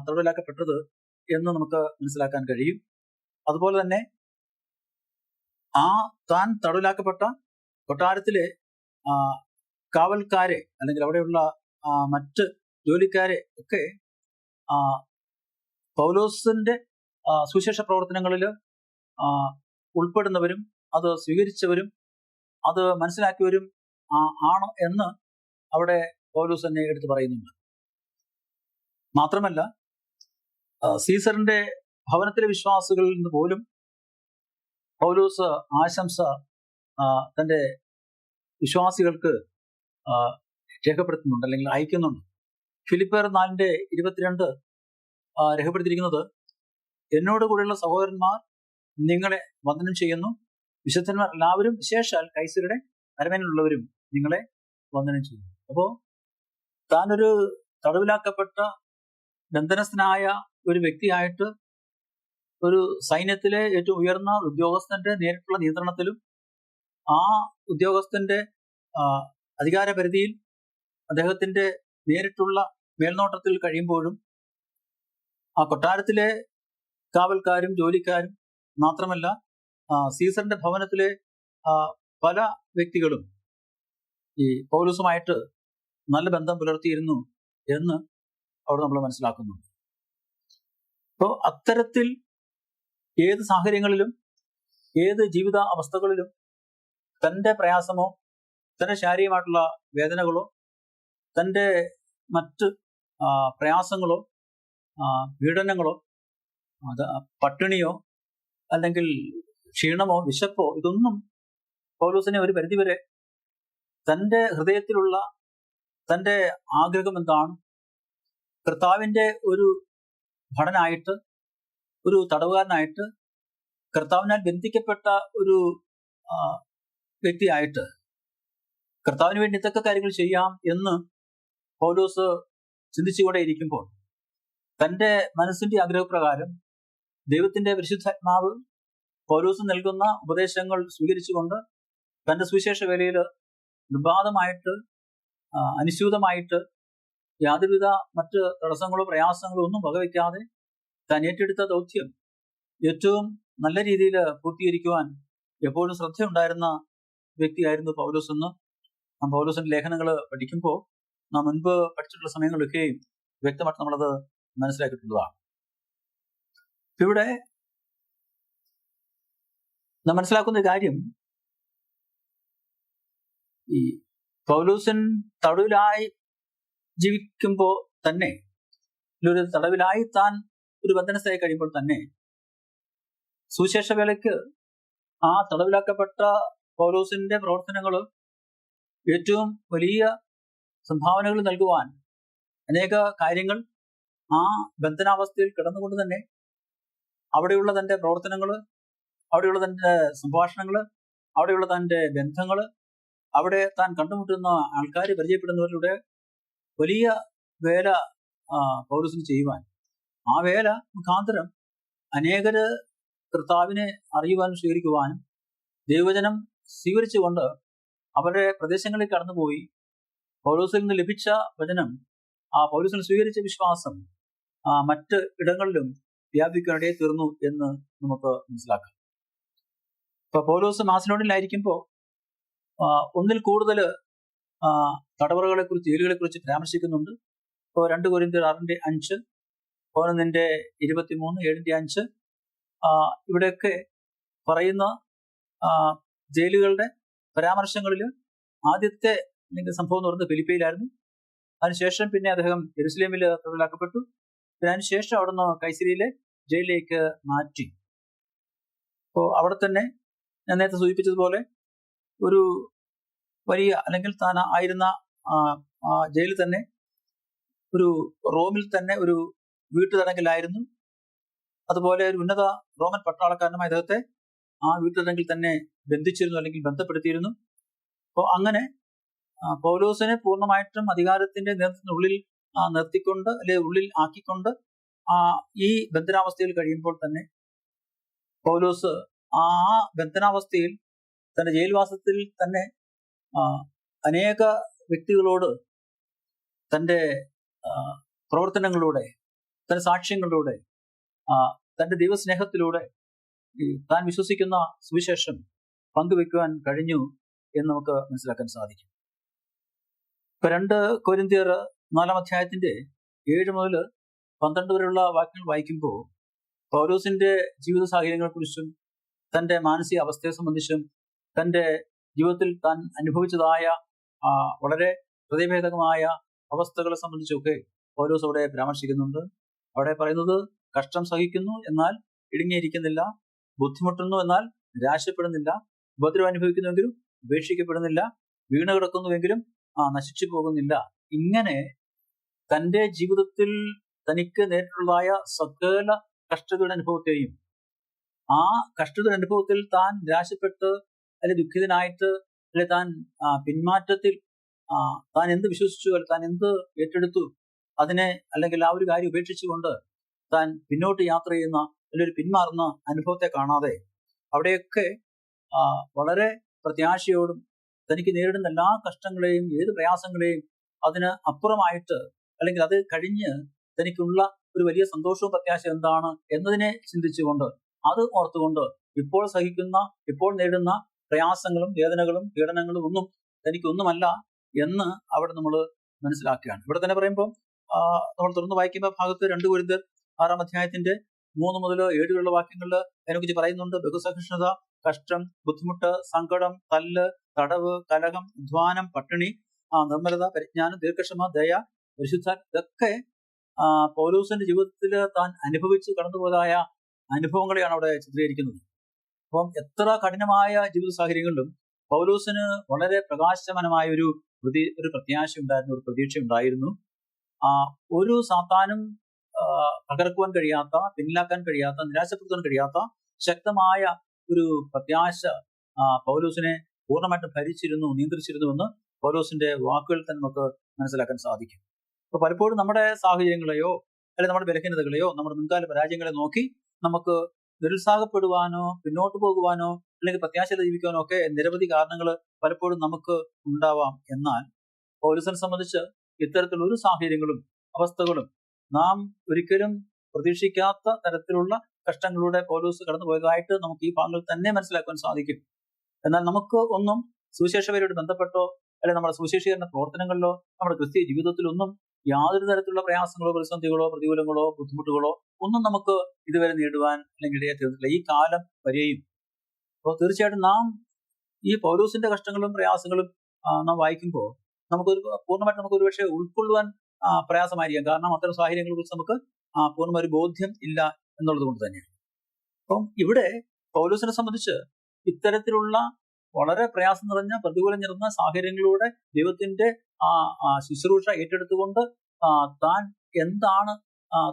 തടവിലാക്കപ്പെട്ടത് എന്ന് നമുക്ക് മനസ്സിലാക്കാൻ കഴിയും. അതുപോലെ തന്നെ താൻ തടവിലാക്കപ്പെട്ട കൊട്ടാരത്തിലെ കാവൽക്കാരെ അല്ലെങ്കിൽ അവിടെയുള്ള മറ്റ് ജോലിക്കാരെ ഒക്കെ പൗലോസിന്റെ സുവിശേഷ പ്രവർത്തനങ്ങളിൽ ഉൾപ്പെടുന്നവരും അത് സ്വീകരിച്ചവരും അത് മനസ്സിലാക്കിയവരും ആണ് എന്ന് അവിടെ പൗലോസ് തന്നെ എടുത്തു പറയുന്നുണ്ട്. മാത്രമല്ല സീസറിന്റെ ഭവനത്തിലെ വിശ്വാസികളിൽ നിന്ന് പോലും പൗലോസ് ആശംസ തന്റെ വിശ്വാസികൾക്ക് രേഖപ്പെടുത്തുന്നുണ്ട് അല്ലെങ്കിൽ അയക്കുന്നുണ്ട്. ഫിലിപ്പിയർ 4:22 രേഖപ്പെടുത്തിയിരിക്കുന്നത്, എന്നോട് കൂടെയുള്ള സഹോദരന്മാർ നിങ്ങളെ വന്ദനം ചെയ്യുന്നു, വിശുദ്ധന്മാർ എല്ലാവരും വിശേഷാൽ കൈസരുടെ അരമനയിലുള്ളവരും നിങ്ങളെ വന്ദനം ചെയ്യുന്നു. അപ്പോ താനൊരു തടവിലാക്കപ്പെട്ട ബന്ധനസ്ഥനായ ഒരു വ്യക്തിയായിട്ട് ഒരു സൈന്യത്തിലെ ഏറ്റവും ഉയർന്ന ഉദ്യോഗസ്ഥന്റെ നേരിട്ടുള്ള നിയന്ത്രണത്തിലും ആ ഉദ്യോഗസ്ഥന്റെ അധികാര പരിധിയിൽ അദ്ദേഹത്തിന്റെ നേരിട്ടുള്ള മേൽനോട്ടത്തിൽ കഴിയുമ്പോഴും ആ കൊട്ടാരത്തിലെ കാവൽക്കാരും ജോലിക്കാരും മാത്രമല്ല സീസറിന്റെ ഭവനത്തിലെ പല വ്യക്തികളും ഈ പൗലോസുമായിട്ട് നല്ല ബന്ധം പുലർത്തിയിരുന്നു എന്ന് അവിടെ നമ്മൾ മനസ്സിലാക്കുന്നുണ്ട്. അപ്പോൾ അത്തരത്തിൽ ഏത് സാഹചര്യങ്ങളിലും ഏത് ജീവിത അവസ്ഥകളിലും തൻ്റെ പ്രയാസമോ തൻ്റെ ശാരീരികമായിട്ടുള്ള വേദനകളോ തൻ്റെ മറ്റ് പ്രയാസങ്ങളോ പീഡനങ്ങളോ പട്ടിണിയോ അല്ലെങ്കിൽ ക്ഷീണമോ വിശപ്പോ ഇതൊന്നും പൗലോസിനെ ഒരു പരിധിവരെ തൻ്റെ ഹൃദയത്തിലുള്ള തൻ്റെ ആഗ്രഹം എന്താണ്, കർത്താവിൻ്റെ ഒരു ഭടനായിട്ട്, ഒരു തടവുകാരനായിട്ട്, കർത്താവിനാൽ ബന്ധിക്കപ്പെട്ട ഒരു വ്യക്തിയായിട്ട് കർത്താവിന് വേണ്ടി ഇതൊക്കെ കാര്യങ്ങൾ ചെയ്യാം എന്ന് പൗലോസ് ചിന്തിച്ചുകൂടെ ഇരിക്കുമ്പോൾ തൻ്റെ മനസ്സിന്റെ ആഗ്രഹപ്രകാരം ദൈവത്തിന്റെ പരിശുദ്ധാത്മാവ് പൗലോസ് നൽകുന്ന ഉപദേശങ്ങൾ സ്വീകരിച്ചുകൊണ്ട് തൻ്റെ സുവിശേഷ വേലയിൽ നിർബാധമായിട്ട് അനുസ്യൂതമായിട്ട് യാതൊരുവിധ മറ്റ് തടസ്സങ്ങളോ പ്രയാസങ്ങളോ ഒന്നും വകവയ്ക്കാതെ താൻ ഏറ്റെടുത്ത ദൗത്യം ഏറ്റവും നല്ല രീതിയിൽ പൂർത്തീകരിക്കുവാൻ എപ്പോഴും ശ്രദ്ധയുണ്ടായിരുന്ന വ്യക്തിയായിരുന്നു പൗലോസ് എന്ന് നാം പൗലോസിന്റെ ലേഖനങ്ങൾ പഠിക്കുമ്പോൾ നാം മുൻപ് പഠിച്ചിട്ടുള്ള സമയങ്ങളൊക്കെയും വ്യക്തമായിട്ട് നമ്മളത് മനസ്സിലാക്കിയിട്ടുള്ളതാണ്. ഇവിടെ നാം മനസ്സിലാക്കുന്ന ഒരു കാര്യം, ഈ പൗലോസൻ തടവിലായി ജീവിക്കുമ്പോൾ തന്നെ, ഒരു തടവിലായി താൻ ഒരു ബന്ധനസ്ഥയായി കഴിയുമ്പോൾ തന്നെ സുവിശേഷ വേലയ്ക്ക് ആ തടവിലാക്കപ്പെട്ട പൗലോസിന്റെ പ്രവർത്തനങ്ങൾ ഏറ്റവും വലിയ സംഭാവനകൾ നൽകുവാൻ അനേക കാര്യങ്ങൾ ആ ബന്ധനാവസ്ഥയിൽ കിടന്നുകൊണ്ട് തന്നെ അവിടെയുള്ള തൻ്റെ പ്രവർത്തനങ്ങൾ, അവിടെയുള്ള തൻ്റെ സംഭാഷണങ്ങൾ, അവിടെയുള്ള തൻ്റെ ബന്ധങ്ങൾ, അവിടെ താൻ കണ്ടുമുട്ടുന്ന ആൾക്കാർ പരിചയപ്പെടുന്നവരിലൂടെ വലിയ വേല പൗലോസിന് ചെയ്യുവാൻ, ആ വേല മുഖാന്തരം അനേകര് കർത്താവിനെ അറിയുവാനും സ്വീകരിക്കുവാനും ദൈവവചനം സ്വീകരിച്ചുകൊണ്ട് അവരുടെ പ്രദേശങ്ങളിൽ കടന്നുപോയി പൗലോസിൽ നിന്ന് ലഭിച്ച വചനം, ആ പൗലോസിൽ സ്വീകരിച്ച വിശ്വാസം മറ്റ് ഇടങ്ങളിലും വ്യാപിക്കാനിടയെ തീർന്നു എന്ന് നമുക്ക് മനസ്സിലാക്കാം. ഇപ്പൊ പൗലോസ് മാസിഡോണിയയിലായിരിക്കുമ്പോൾ ഒന്നിൽ കൂടുതൽ തടവറകളെ കുറിച്ച്, ജയിലുകളെ കുറിച്ച് പരാമർശിക്കുന്നുണ്ട്. ഇപ്പോൾ 2 കൊരിന്ത്യർ 6:5, 1 7:5 ഇവിടെയൊക്കെ പറയുന്ന ജയിലുകളുടെ പരാമർശങ്ങളിൽ ആദ്യത്തെ സംഭവം എന്ന് പറയുന്നത് ഫിലിപ്പിയിലായിരുന്നു. അതിനുശേഷം പിന്നെ അദ്ദേഹം യെരുശലേമിൽ തടവിലാക്കപ്പെട്ടു. പിന്നെ അതിനുശേഷം അവിടുന്ന് കൈസരിയിലെ ജയിലിലേക്ക് മാറ്റി. അപ്പോൾ അവിടെ തന്നെ ഞാൻ നേരത്തെ സൂചിപ്പിച്ചതുപോലെ ഒരു വലിയ, അല്ലെങ്കിൽ താൻ ആയിരുന്ന ജയിലിൽ തന്നെ ഒരു റോമിൽ തന്നെ ഒരു വീട്ടുതടങ്കലായിരുന്നു. അതുപോലെ ഒരു ഉന്നത റോമൻ പട്ടാളക്കാരനുമായി അദ്ദേഹത്തെ ആ വീട്ടുതടങ്കിൽ തന്നെ ബന്ധിച്ചിരുന്നു, അല്ലെങ്കിൽ ബന്ധപ്പെടുത്തിയിരുന്നു. അപ്പോൾ അങ്ങനെ പൗലോസിനെ പൂർണ്ണമായിട്ടും അധികാരത്തിന്റെ നേതൃത്വത്തിനുള്ളിൽ നിർത്തിക്കൊണ്ട്, അല്ലെങ്കിൽ ഉള്ളിൽ ആക്കിക്കൊണ്ട് ഈ ബന്ധനാവസ്ഥയിൽ കഴിയുമ്പോൾ തന്നെ പൗലോസ് ആ ബന്ധനാവസ്ഥയിൽ തന്റെ ജയിൽവാസത്തിൽ തന്നെ അനേക വ്യക്തികളോട് തൻ്റെ പ്രവർത്തനങ്ങളിലൂടെ, തന്റെ സാക്ഷ്യങ്ങളിലൂടെ, തന്റെ ദൈവസ്നേഹത്തിലൂടെ താൻ വിശ്വസിക്കുന്ന സുവിശേഷം പങ്കുവെക്കുവാൻ കഴിഞ്ഞു എന്ന് നമുക്ക് മനസ്സിലാക്കാൻ സാധിക്കും. ഇപ്പൊ 2 കൊരിന്ത്യർ 4 7 മുതൽ 12 വരെയുള്ള വാക്യങ്ങൾ വായിക്കുമ്പോൾ പൗലോസിന്റെ ജീവിത സാഹചര്യങ്ങളെക്കുറിച്ചും തന്റെ മാനസിക അവസ്ഥയെ സംബന്ധിച്ചും തന്റെ ജീവിതത്തിൽ താൻ അനുഭവിച്ചതായ വളരെ ഹൃദയഭേദകമായ അവസ്ഥകളെ സംബന്ധിച്ചൊക്കെ പൗലോസ് അവിടെ പരാമർശിക്കുന്നുണ്ട്. അവിടെ പറയുന്നത്, കഷ്ടം സഹിക്കുന്നു എന്നാൽ ഇടുങ്ങിയിരിക്കുന്നില്ല, ബുദ്ധിമുട്ടുന്നു എന്നാൽ നിരാശപ്പെടുന്നില്ല, ഉപദ്രവം അനുഭവിക്കുന്നുവെങ്കിലും ഉപേക്ഷിക്കപ്പെടുന്നില്ല, വീണ് കിടക്കുന്നുവെങ്കിലും നശിച്ചു പോകുന്നില്ല. ഇങ്ങനെ തൻ്റെ ജീവിതത്തിൽ തനിക്ക് നേരിട്ടുള്ളതായ സകല കഷ്ടതയുടെ അനുഭവത്തെയും, ആ കഷ്ടതയുടെ അനുഭവത്തിൽ താൻ നിരാശപ്പെട്ട് അല്ലെങ്കിൽ ദുഃഖിതനായിട്ട്, അല്ലെങ്കിൽ താൻ പിന്മാറ്റത്തിൽ താൻ എന്ത് വിശ്വസിച്ചു, അല്ലെങ്കിൽ താൻ എന്ത് ഏറ്റെടുത്തു അതിനെ, അല്ലെങ്കിൽ ആ ഒരു കാര്യം ഉപേക്ഷിച്ചുകൊണ്ട് താൻ പിന്നോട്ട് യാത്ര ചെയ്യുന്ന, അല്ലെങ്കിൽ പിന്മാറുന്ന അനുഭവത്തെ കാണാതെ അവിടെയൊക്കെ വളരെ പ്രത്യാശയോടും തനിക്ക് നേരിടുന്ന എല്ലാ കഷ്ടങ്ങളെയും ഏത് പ്രയാസങ്ങളെയും അതിന് അപ്പുറമായിട്ട്, അല്ലെങ്കിൽ അത് കഴിഞ്ഞ് തനിക്കുള്ള ഒരു വലിയ സന്തോഷവും പ്രത്യാശ എന്താണ് എന്നതിനെ ചിന്തിച്ചുകൊണ്ട്, അത് ഓർത്തുകൊണ്ട് ഇപ്പോൾ സഹിക്കുന്ന, ഇപ്പോൾ നേരിടുന്ന പ്രയാസങ്ങളും വേദനകളും പീഡനങ്ങളും ഒന്നും തനിക്കൊന്നുമല്ല എന്ന് അവിടെ നമ്മൾ മനസ്സിലാക്കുകയാണ്. ഇവിടെ തന്നെ പറയുമ്പോൾ നമ്മൾ തുറന്ന് വായിക്കുന്ന ഭാഗത്ത് 2 കൊരിന്ത്യർ 6 3 മുതൽ 7 വാക്യങ്ങളിൽ അതിനെക്കുറിച്ച് പറയുന്നുണ്ട്. ബഹുസഹിഷ്ണുത, കഷ്ടം, ബുദ്ധിമുട്ട്, സങ്കടം, തല്ല്, തടവ്, കലഹം, അധ്വാനം, പട്ടിണി, നിർമ്മലത, പരിജ്ഞാനം, ദീർഘക്ഷമ, ദയ, പരിശുദ്ധ, ഇതൊക്കെ പൗലോസിന്റെ ജീവിതത്തിൽ താൻ അനുഭവിച്ച് കടന്നുപോയതായ അനുഭവങ്ങളെയാണ് അവിടെ ചിത്രീകരിക്കുന്നത്. അപ്പം എത്ര കഠിനമായ ജീവിത സാഹചര്യങ്ങളിലും പൗലോസിന് വളരെ പ്രകാശമാനമായ ഒരു പ്രത്യാശ ഉണ്ടായിരുന്നു, ഒരു പ്രതീക്ഷ ഉണ്ടായിരുന്നു. ഒരു സാത്താനും തകർക്കുവാൻ കഴിയാത്ത, പിന്നിലാക്കാൻ കഴിയാത്ത, നിരാശപ്പെടുത്താൻ കഴിയാത്ത ശക്തമായ ഒരു പ്രത്യാശ പൗലോസിനെ പൂർണ്ണമായിട്ടും ഭരിച്ചിരുന്നു, നിയന്ത്രിച്ചിരുന്നുവെന്ന് പൗലോസിന്റെ വാക്കുകളിൽ തന്നെ നമുക്ക് മനസ്സിലാക്കാൻ സാധിക്കും. അപ്പൊ പലപ്പോഴും നമ്മുടെ സാഹചര്യങ്ങളെയോ അല്ലെങ്കിൽ നമ്മുടെ ബലഹീനതകളെയോ നമ്മുടെ മുൻകാല പരാജയങ്ങളെ നോക്കി നമുക്ക് നിരുത്സാഹപ്പെടുവാനോ പിന്നോട്ട് പോകുവാനോ അല്ലെങ്കിൽ പ്രത്യാശയിൽ ജീവിക്കാനോ ഒക്കെ നിരവധി കാരണങ്ങൾ പലപ്പോഴും നമുക്ക് ഉണ്ടാവാം. എന്നാൽ പൗലോസിനെ സംബന്ധിച്ച് ഇത്തരത്തിലുള്ള ഒരു സാഹചര്യങ്ങളും അവസ്ഥകളും നാം ഒരിക്കലും പ്രതീക്ഷിക്കാത്ത തരത്തിലുള്ള കഷ്ടങ്ങളിലൂടെ പൗലോസ് കടന്നുപോയതായിട്ട് നമുക്ക് ഈ ഭാഗങ്ങളിൽ തന്നെ മനസ്സിലാക്കാൻ സാധിക്കും. എന്നാൽ നമുക്ക് ഒന്നും സുവിശേഷകരോട് ബന്ധപ്പെട്ടോ അല്ലെങ്കിൽ നമ്മുടെ സുവിശേഷീകരണ പ്രവർത്തനങ്ങളിലോ നമ്മുടെ ക്രിസ്തീയ ജീവിതത്തിലൊന്നും യാതൊരു തരത്തിലുള്ള പ്രയാസങ്ങളോ പ്രതിസന്ധികളോ പ്രതികൂലങ്ങളോ ബുദ്ധിമുട്ടുകളോ ഒന്നും നമുക്ക് ഇതുവരെ നേടുവാൻ അല്ലെങ്കിൽ ഇടയെ തീർന്നിട്ടില്ല ഈ കാലം വരെയും. അപ്പോൾ തീർച്ചയായിട്ടും നാം ഈ പൗലോസിന്റെ കഷ്ടങ്ങളും പ്രയാസങ്ങളും നാം വായിക്കുമ്പോൾ പൂർണ്ണമായിട്ട് നമുക്ക് ഒരുപക്ഷെ ഉൾക്കൊള്ളുവാൻ പ്രയാസമായിരിക്കാം. കാരണം അത്തരം സാഹചര്യങ്ങളെ കുറിച്ച് നമുക്ക് പൂർണ്ണമായ ഒരു ബോധ്യം ഇല്ല എന്നുള്ളത് കൊണ്ട് തന്നെയാണ്. അപ്പം ഇവിടെ പൗലോസിനെ സംബന്ധിച്ച് ഇത്തരത്തിലുള്ള വളരെ പ്രയാസം നിറഞ്ഞ പ്രതികൂലം നിറഞ്ഞ സാഹചര്യങ്ങളിലൂടെ ദൈവത്തിന്റെ ശുശ്രൂഷ ഏറ്റെടുത്തുകൊണ്ട് താൻ എന്താണ്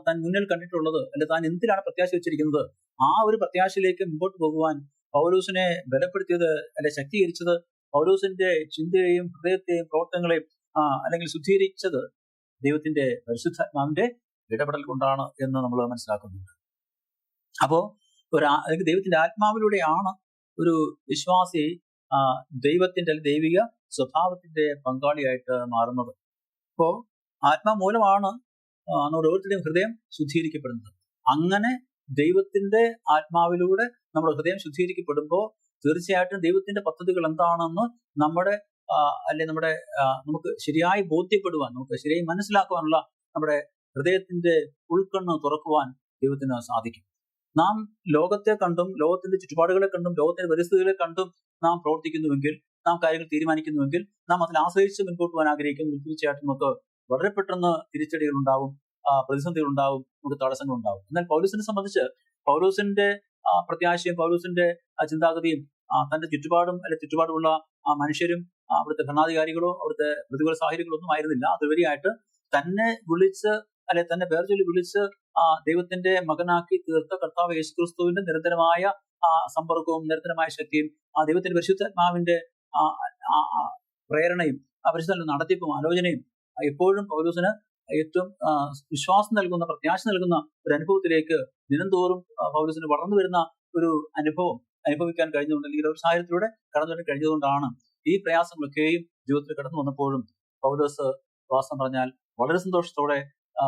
താൻ മുന്നിൽ കണ്ടിട്ടുള്ളത്, അല്ലെങ്കിൽ താൻ എന്തിനാണ് പ്രത്യാശ വെച്ചിരിക്കുന്നത്, ആ ഒരു പ്രത്യാശയിലേക്ക് മുമ്പോട്ട് പോകുവാൻ പൗലോസിനെ ബലപ്പെടുത്തിയത് അല്ലെ ശക്തീകരിച്ചത്, പൗലോസിന്റെ ചിന്തയെയും ഹൃദയത്തെയും പ്രവർത്തനങ്ങളെയും അല്ലെങ്കിൽ ശുദ്ധീകരിച്ചത് ദൈവത്തിന്റെ പരിശുദ്ധാത്മാവിന്റെ ഇടപെടൽ കൊണ്ടാണ് എന്ന് നമ്മൾ മനസ്സിലാക്കുന്നുണ്ട്. അപ്പോ അല്ലെങ്കിൽ ദൈവത്തിന്റെ ആത്മാവിലൂടെയാണ് ഒരു വിശ്വാസി ദൈവത്തിന്റെ അല്ലെങ്കിൽ ദൈവിക സ്വഭാവത്തിന്റെ പങ്കാളിയായിട്ട് മാറുന്നത്. അപ്പോ ആത്മാവ് മൂലമാണ് നമ്മുടെ ഓരോരുത്തരുടെയും ഹൃദയം ശുദ്ധീകരിക്കപ്പെടുന്നത്. അങ്ങനെ ദൈവത്തിന്റെ ആത്മാവിലൂടെ നമ്മുടെ ഹൃദയം ശുദ്ധീകരിക്കപ്പെടുമ്പോൾ തീർച്ചയായിട്ടും ദൈവത്തിന്റെ പദ്ധതികൾ എന്താണെന്ന് നമ്മുടെ നമുക്ക് ശരിയായി ബോധ്യപ്പെടുവാൻ, നമുക്ക് ശരിയായി മനസ്സിലാക്കുവാനുള്ള നമ്മുടെ ഹൃദയത്തിന്റെ ഉൾക്കണ്ണ് തുറക്കുവാൻ ദൈവത്തിന് സാധിക്കും. നാം ലോകത്തെ കണ്ടും ലോകത്തിന്റെ ചുറ്റുപാടുകളെ കണ്ടും ലോകത്തിന്റെ പരിസ്ഥിതികളെ കണ്ടും നാം പ്രവർത്തിക്കുന്നുവെങ്കിൽ, നാം കാര്യങ്ങൾ തീരുമാനിക്കുന്നുവെങ്കിൽ, നാം അതിൽ ആശ്രയിച്ച് മുൻപോട്ട് പോകാൻ ആഗ്രഹിക്കുന്നു, തീർച്ചയായിട്ടും നമുക്ക് വളരെ പെട്ടെന്ന് തിരിച്ചടികൾ ഉണ്ടാവും, പ്രതിസന്ധികൾ ഉണ്ടാവും, നമുക്ക് തടസ്സങ്ങൾ ഉണ്ടാവും. എന്നാൽ പൗലോസിനെ സംബന്ധിച്ച് പൗലോസിന്റെ പ്രത്യാശയും പൗലോസിന്റെ ചിന്താഗതിയും തന്റെ ചുറ്റുപാടും ചുറ്റുപാടുമുള്ള മനുഷ്യരും അവിടുത്തെ ഭരണാധികാരികളോ അവിടുത്തെ പ്രതികൂല സാഹചര്യങ്ങളോ ഒന്നും ആയിരുന്നില്ല. അതുവരെയായിട്ട് തന്നെ വിളിച്ച് തന്നെ പേർചൊല്ലി വിളിച്ച് ദൈവത്തിന്റെ മകനാക്കി തീർത്ത കർത്താവ് യേശുക്രിസ്തുവിന്റെ നിരന്തരമായ സമ്പർക്കവും നിരന്തരമായ ശക്തിയും ദൈവത്തിന്റെ പരിശുദ്ധാത്മാവിന്റെ പ്രേരണയും പരിശുദ്ധ നടത്തിപ്പും ആലോചനയും എപ്പോഴും പൗലോസിന് ഏറ്റവും വിശ്വാസം നൽകുന്ന, പ്രത്യാശ നൽകുന്ന ഒരു അനുഭവത്തിലേക്ക് ദിനംതോറും പൗലോസിന് വളർന്നു വരുന്ന ഒരു അനുഭവം അനുഭവിക്കാൻ കഴിഞ്ഞുകൊണ്ടെങ്കിൽ ഒരു സാഹചര്യത്തിലൂടെ കടന്നു വരാൻ കഴിഞ്ഞതുകൊണ്ടാണ് ഈ പ്രയാസങ്ങളൊക്കെയും ജീവിതത്തിൽ കടന്നു വന്നപ്പോഴും പൗലോസ് വാസ്തവം പറഞ്ഞാൽ വളരെ സന്തോഷത്തോടെ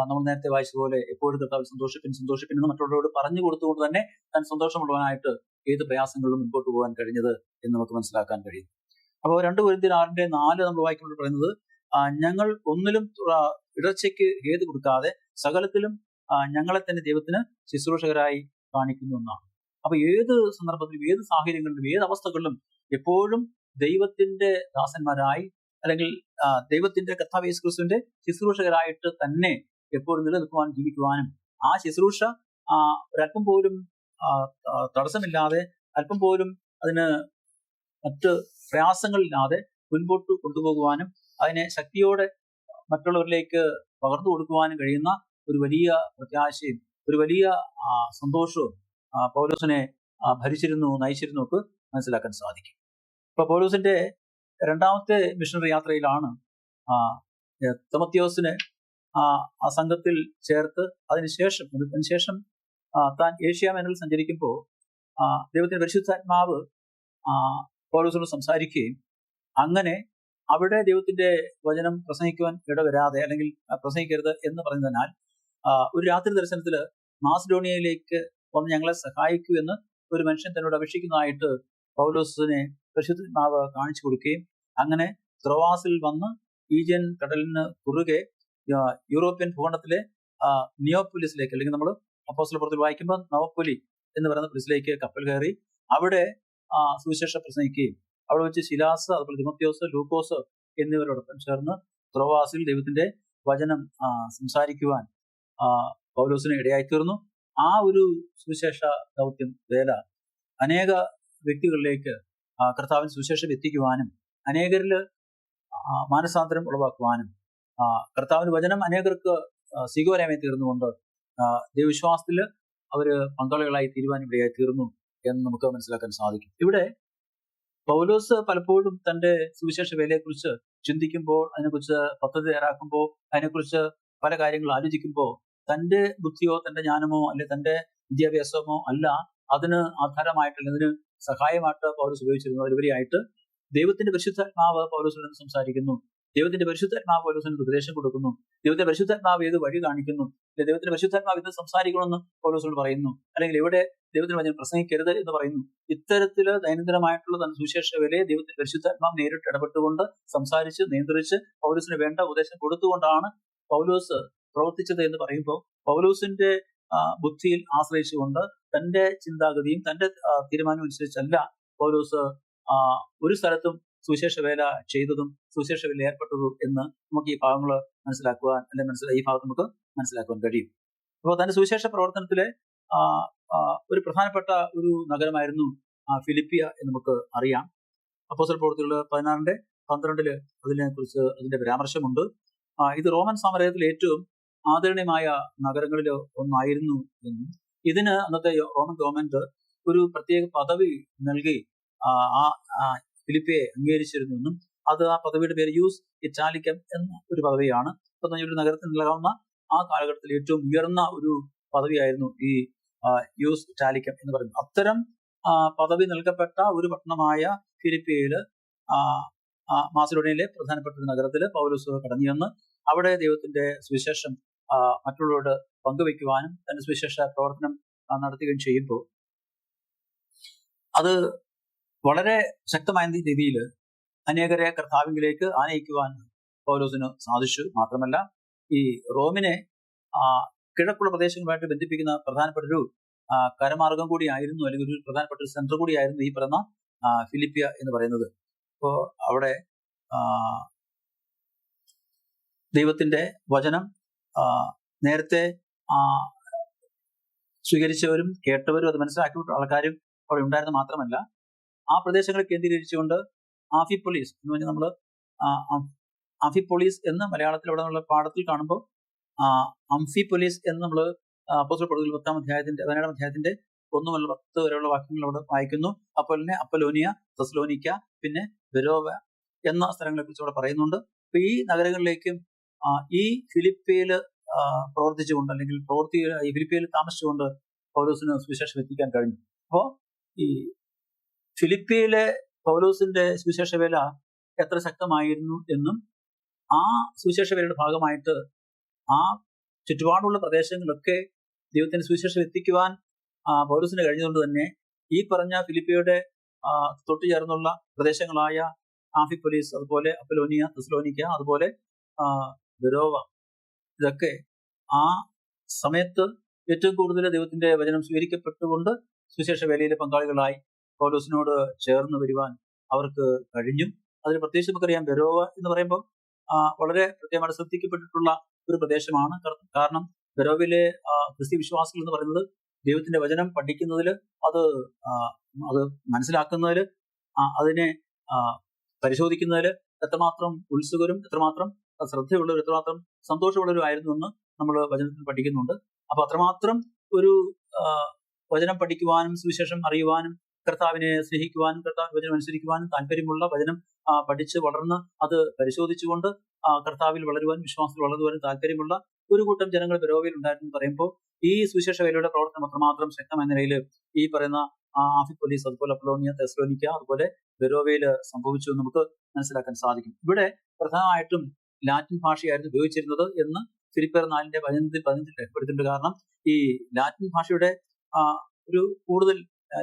നമ്മൾ നേരത്തെ വായിച്ചതുപോലെ എപ്പോഴും കർത്താവിൽ സന്തോഷിപ്പിൻ മറ്റുള്ളവരോട് പറഞ്ഞു കൊടുത്തുകൊണ്ട് തന്നെ താൻ സന്തോഷമുള്ളവനായിട്ട് ഏത് പ്രയാസങ്ങളിലും മുൻപോട്ട് പോകാൻ കഴിഞ്ഞത് എന്ന് നമുക്ക് മനസ്സിലാക്കാൻ കഴിയും. അപ്പോൾ 2 കൊരിന്ത്യർ 6:4 നമ്മൾ വായിക്കുമ്പോൾ പറയുന്നത്, ഞങ്ങൾ ഒന്നിലും ഇടർച്ചയ്ക്ക് ഹേതു കൊടുക്കാതെ സകലത്തിലും ഞങ്ങളെ തന്നെ ദൈവത്തിന് ശുശ്രൂഷകരായി കാണിക്കുന്നു എന്നാണ്. അപ്പൊ ഏത് സന്ദർഭത്തിലും ഏത് സാഹചര്യങ്ങളിലും ഏത് അവസ്ഥകളിലും എപ്പോഴും ദൈവത്തിന്റെ ദാസന്മാരായി അല്ലെങ്കിൽ ദൈവത്തിന്റെ കർത്താവ് യേശുക്രിസ്തുവിന്റെ ശുശ്രൂഷകരായിട്ട് തന്നെ എപ്പോഴും നിലനിൽക്കുവാനും ജീവിക്കുവാനും ആ ശുശ്രൂഷ ഒരല്പം പോലും തടസ്സമില്ലാതെ അല്പം പോലും അതിന് മറ്റ് പ്രയാസങ്ങളില്ലാതെ മുൻപോട്ട് കൊണ്ടുപോകുവാനും അതിനെ ശക്തിയോടെ മറ്റുള്ളവരിലേക്ക് പകർന്നു കൊടുക്കുവാനും കഴിയുന്ന ഒരു വലിയ പ്രത്യാശയും ഒരു വലിയ സന്തോഷവും പൗലോസിനെ ഭരിച്ചിരുന്നു, നയിച്ചിരുന്നു ഒക്കെ മനസ്സിലാക്കാൻ സാധിക്കും. ഇപ്പൊ പൗലോസിന്റെ 2ാമത്തെ മിഷണറി യാത്രയിലാണ് തിമോത്തിയോസിനെ ആ സംഘത്തിൽ ചേർത്ത് അതിനുശേഷം താൻ ഏഷ്യ മേഖലയിൽ സഞ്ചരിക്കുമ്പോൾ ദൈവത്തിന്റെ പരിശുദ്ധാത്മാവ് പൗലോസിനോട് സംസാരിക്കുകയും അങ്ങനെ അവിടെ ദൈവത്തിന്റെ വചനം പ്രസംഗിക്കുവാൻ ഇടവരാതെ അല്ലെങ്കിൽ പ്രസംഗിക്കരുത് എന്ന് പറയുന്നതിനാൽ ഒരു രാത്രി ദർശനത്തില് മാസിഡോണിയയിലേക്ക് വന്ന് ഞങ്ങളെ സഹായിക്കൂ എന്ന് ഒരു മനുഷ്യൻ തന്നോട് അപേക്ഷിക്കുന്നതായിട്ട് പൗലോസിനെ പരിശുദ്ധാത്മാവ് കാണിച്ചു കൊടുക്കുകയും അങ്ങനെ ത്രോവാസിൽ വന്ന് ഈജിയൻ കടലിന് കുറുകെ യൂറോപ്യൻ ഭൂഖണ്ഡത്തിലെ നിയോപ്പൊലിസിലേക്ക്, അല്ലെങ്കിൽ നമ്മൾ അപ്പോസ്തലപ്രവൃത്തിയിൽ വായിക്കുമ്പോൾ നവപ്പൊലി എന്ന് പറയുന്ന പ്ലേസിലേക്ക് കപ്പൽ കയറി അവിടെ സുവിശേഷം പ്രസംഗിക്കുകയും അവിടെ വെച്ച് ശിലാസ്, അതുപോലെ തിമോത്തിയോസ്, ലൂക്കോസ് എന്നിവരോടൊപ്പം ചേർന്ന് ത്രോവാസിൽ ദൈവത്തിന്റെ വചനം സംസാരിക്കുവാൻ പൗലോസിന് ഇടയായിത്തീർന്നു. ആ ഒരു സുവിശേഷ ദൗത്യം വേല അനേക വ്യക്തികളിലേക്ക് കർത്താവിന് സുവിശേഷം എത്തിക്കുവാനും അനേകരിൽ മാനസാന്തരം ഉളവാക്കുവാനും കർത്താവിന് വചനം അനേകർക്ക് സ്വീകാര്യമായി തീർന്നുകൊണ്ട് ദൈവവിശ്വാസത്തിൽ അവര് പങ്കാളികളായി തീരുവാനും ഇടയായി തീർന്നു എന്ന് നമുക്ക് മനസ്സിലാക്കാൻ സാധിക്കും. ഇവിടെ പൗലോസ് പലപ്പോഴും തന്റെ സുവിശേഷ വേലയെക്കുറിച്ച് ചിന്തിക്കുമ്പോൾ, അതിനെക്കുറിച്ച് പദ്ധതി തയ്യാറാക്കുമ്പോൾ, അതിനെക്കുറിച്ച് പല കാര്യങ്ങൾ ആലോചിക്കുമ്പോൾ തന്റെ ബുദ്ധിയോ തന്റെ ജ്ഞാനമോ അല്ലെ തന്റെ വിദ്യാഭ്യാസമോ അല്ല അതിന് ആധാരമായിട്ട് അല്ലെങ്കിൽ അതിന് സഹായമായിട്ട് പൗലോസ് ഉപയോഗിച്ചിരുന്നു. അതിലുപരിയായിട്ട് ദൈവത്തിന്റെ പരിശുദ്ധാത്മാവ് പൗലോസിനോട് സംസാരിക്കുന്നു, ദൈവത്തിന്റെ പരിശുദ്ധാത്മാവ് പൗലോസിന് ഉപദേശം കൊടുക്കുന്നു, ദൈവത്തിന്റെ പരിശുദ്ധാത്മാവ് ഏത് വഴി കാണിക്കുന്നു, ദൈവത്തിന്റെ പരിശുദ്ധാത്മാവ് ഇത് സംസാരിക്കണമെന്ന് പൗലോസിനോട് പറയുന്നു, അല്ലെങ്കിൽ ഇവിടെ ദൈവത്തിന് വചനം പ്രസംഗിക്കരുത് എന്ന് പറയുന്നു. ഇത്തരത്തില് ദൈനംദിനമായിട്ടുള്ള തന്റെ സുവിശേഷ വേലയെ ദൈവത്തിന്റെ പരിശുദ്ധാത്മാവ് നേരിട്ട് ഇടപെട്ടുകൊണ്ട് സംസാരിച്ച് നിയന്ത്രിച്ച് പൗലോസിന് വേണ്ട ഉപദേശം കൊടുത്തുകൊണ്ടാണ് പൗലോസ് പ്രവർത്തിച്ചത് എന്ന് പറയുമ്പോൾ പൗലോസിന്റെ ബുദ്ധിയിൽ ആശ്രയിച്ചുകൊണ്ട് തന്റെ ചിന്താഗതിയും തന്റെ തീരുമാനവും അനുസരിച്ചല്ല പൗലോസ് ഒരു സ്ഥലത്തും സുവിശേഷ വേല ചെയ്തതും സുവിശേഷ വേല ഏർപ്പെട്ടതും എന്ന് നമുക്ക് ഈ ഭാഗങ്ങൾ മനസ്സിലാക്കുവാൻ അല്ലെങ്കിൽ ഈ ഭാഗത്ത് നമുക്ക് മനസ്സിലാക്കുവാൻ കഴിയും. അപ്പോൾ തന്റെ സുവിശേഷ പ്രവർത്തനത്തിലെ ഒരു പ്രധാനപ്പെട്ട ഒരു നഗരമായിരുന്നു ഫിലിപ്പിയ എന്ന് നമുക്ക് അറിയാം. അപ്പോസ്തല പ്രവൃത്തികൾ 16:12 അതിനെക്കുറിച്ച് അതിന്റെ പരാമർശമുണ്ട്. ഇത് റോമൻ സാമ്രാജ്യത്തിൽ ഏറ്റവും ആദരണീയമായ നഗരങ്ങളിൽ ഒന്നായിരുന്നു എന്നും ഇതിന് അന്നത്തെ റോമൻ ഗവൺമെന്റ് ഒരു പ്രത്യേക പദവി നൽകി ഫിലിപ്പിയെ അംഗീകരിച്ചിരുന്നു എന്നും അത് ആ പദവിയുടെ പേര് യൂസ് ഇറ്റാലിക്കം എന്ന ഒരു പദവിയാണ്. ഇപ്പൊ ഒരു നഗരത്തിൽ നിലകാവുന്ന ആ കാലഘട്ടത്തിൽ ഏറ്റവും ഉയർന്ന ഒരു പദവിയായിരുന്നു ഈ യൂസ് ഇറ്റാലിക്കം എന്ന് പറയുന്നത്. അത്തരം പദവി നൽകപ്പെട്ട ഒരു പട്ടണമായ ഫിലിപ്പിയയില് മാസിഡോണിയയിലെ പ്രധാനപ്പെട്ട ഒരു നഗരത്തിൽ പൗലോസ് കടന്നു ചെന്ന് അവിടെ ദൈവത്തിന്റെ സുവിശേഷം മറ്റുള്ളവരോട് പങ്കുവെക്കുവാനും തന്റെ സുവിശേഷ പ്രവർത്തനം നടത്തുകയും ചെയ്യുമ്പോൾ അത് വളരെ ശക്തമായ രീതിയിൽ അനേകരെ കർത്താവിലേക്ക് ആനയിക്കുവാൻ പൗലോസിന് സാധിച്ചു. മാത്രമല്ല ഈ റോമിനെ കിഴക്കുള്ള പ്രദേശങ്ങളുമായിട്ട് ബന്ധിപ്പിക്കുന്ന പ്രധാനപ്പെട്ട ഒരു കരമാർഗം കൂടിയായിരുന്നു, അല്ലെങ്കിൽ ഒരു പ്രധാനപ്പെട്ട ഒരു സെന്റർ കൂടിയായിരുന്നു ഈ പറയുന്ന ഫിലിപ്പിയ എന്ന് പറയുന്നത്. അപ്പോൾ അവിടെ ദൈവത്തിന്റെ വചനം നേരത്തെ സ്വീകരിച്ചവരും കേട്ടവരും അത് മനസ്സിലാക്കിയിട്ടുള്ള ആൾക്കാരും അവിടെ ഉണ്ടായിരുന്ന മാത്രമല്ല ആ പ്രദേശങ്ങളെ കേന്ദ്രീകരിച്ചുകൊണ്ട് ആഫിപ്പൊലീസ് എന്ന് പറഞ്ഞാൽ നമ്മൾ ആഫിപ്പൊലീസ് എന്ന് മലയാളത്തിൽ അവിടെ നമ്മൾ പാഠത്തിൽ കാണുമ്പോൾ അംഫിപ്പൊലീസ് എന്ന് നമ്മൾ അപ്പോസ്തല പ്രവൃത്തികൾ 17 അധ്യായത്തിന്റെ 1 മുതൽ 10 വരെയുള്ള വാക്യങ്ങൾ അവിടെ വായിക്കുന്നു. അപ്പോൾ തന്നെ അപ്പലോനിയ, തെസ്സലോനിക്ക, പിന്നെ ബെരോവ എന്ന സ്ഥലങ്ങളെ കുറിച്ച് അവിടെ പറയുന്നുണ്ട്. അപ്പൊ ഈ നഗരങ്ങളിലേക്കും ഈ ഫിലിപ്പിയയില് പ്രവർത്തിച്ചുകൊണ്ട് അല്ലെങ്കിൽ ഈ ഫിലിപ്പിയയിൽ താമസിച്ചുകൊണ്ട് പൗലോസിന് സുവിശേഷം എത്തിക്കാൻ കഴിഞ്ഞു. അപ്പോ ഈ ഫിലിപ്പിയയിലെ പൗലോസിന്റെ സുവിശേഷ വേല എത്ര ശക്തമായിരുന്നു എന്നും ആ സുവിശേഷ വേലയുടെ ഭാഗമായിട്ട് ആ ചുറ്റുപാടുള്ള പ്രദേശങ്ങളിലൊക്കെ ദൈവത്തിന്റെ സുവിശേഷം എത്തിക്കുവാൻ പൗലോസിന് കഴിഞ്ഞതുകൊണ്ട് തന്നെ ഈ പറഞ്ഞ ഫിലിപ്പിയയുടെ തൊട്ടു ചേർന്നുള്ള പ്രദേശങ്ങളായ ആഫിപ്പൊലീസ്, അതുപോലെ അപ്പലോനിയ, തെസ്സലോനിക്ക, അതുപോലെ ബെരോവ, ഇതൊക്കെ ആ സമയത്ത് ഏറ്റവും കൂടുതൽ ദൈവത്തിന്റെ വചനം സ്വീകരിക്കപ്പെട്ടുകൊണ്ട് സുവിശേഷ വേലയിലെ പങ്കാളികളായി പൗലോസിനോട് ചേർന്ന് വരുവാൻ അവർക്ക് കഴിഞ്ഞു. അതിൽ പ്രത്യേകിച്ച് നമുക്കറിയാം ബെരോവ എന്ന് പറയുമ്പോൾ വളരെ പ്രത്യേകമായി ശ്രദ്ധിക്കപ്പെട്ടിട്ടുള്ള ഒരു പ്രദേശമാണ്. കാരണം ബെരോവിലെ ക്രിസ്ത്യ വിശ്വാസികൾ എന്ന് പറയുന്നത് ദൈവത്തിന്റെ വചനം പഠിക്കുന്നതിൽ അത് മനസ്സിലാക്കുന്നതിൽ അതിനെ പരിശോധിക്കുന്നതിൽ എത്രമാത്രം ഉത്സുകരും എത്രമാത്രം ശ്രദ്ധയുള്ളവരും എത്രമാത്രം സന്തോഷമുള്ളവരും ആയിരുന്നു എന്ന് നമ്മൾ വചനത്തിൽ പഠിക്കുന്നുണ്ട്. അപ്പൊ അത്രമാത്രം ഒരു വചനം പഠിക്കുവാനും സുവിശേഷം അറിയുവാനും കർത്താവിനെ സ്നേഹിക്കുവാനും കർത്താവിന്റെ വചനം അനുസരിക്കുവാനും താല്പര്യമുള്ള വചനം പഠിച്ച് വളർന്ന് അത് പരിശോധിച്ചുകൊണ്ട് കർത്താവിൽ വളരുവാനും വിശ്വാസത്തിൽ വളരുവാനും താല്പര്യമുള്ള ഒരു കൂട്ടം ജനങ്ങൾ ബെരോവയിൽ ഉണ്ടായിരുന്നു പറയുമ്പോൾ ഈ സുവിശേഷ വേലയുടെ പ്രവർത്തനം അത്രമാത്രം ശക്തമായ നിലയിൽ ഈ പറയുന്ന ആഫിപ്പൊലീസ്, അതുപോലെ അപ്പലോനിയ, തെസ്സലോനിക്ക, അതുപോലെ ബെരോവയിൽ സംഭവിച്ചു എന്ന് നമുക്ക് മനസ്സിലാക്കാൻ സാധിക്കും. ഇവിടെ പ്രധാനമായിട്ടും ലാറ്റിൻ ഭാഷയായിരുന്നു ഉപയോഗിച്ചിരുന്നത് എന്ന് ഫിലിപ്പിയർ 4:15 രേഖപ്പെടുത്തിയിട്ടുണ്ട്. കാരണം ഈ ലാറ്റിൻ ഭാഷയുടെ ഒരു കൂടുതൽ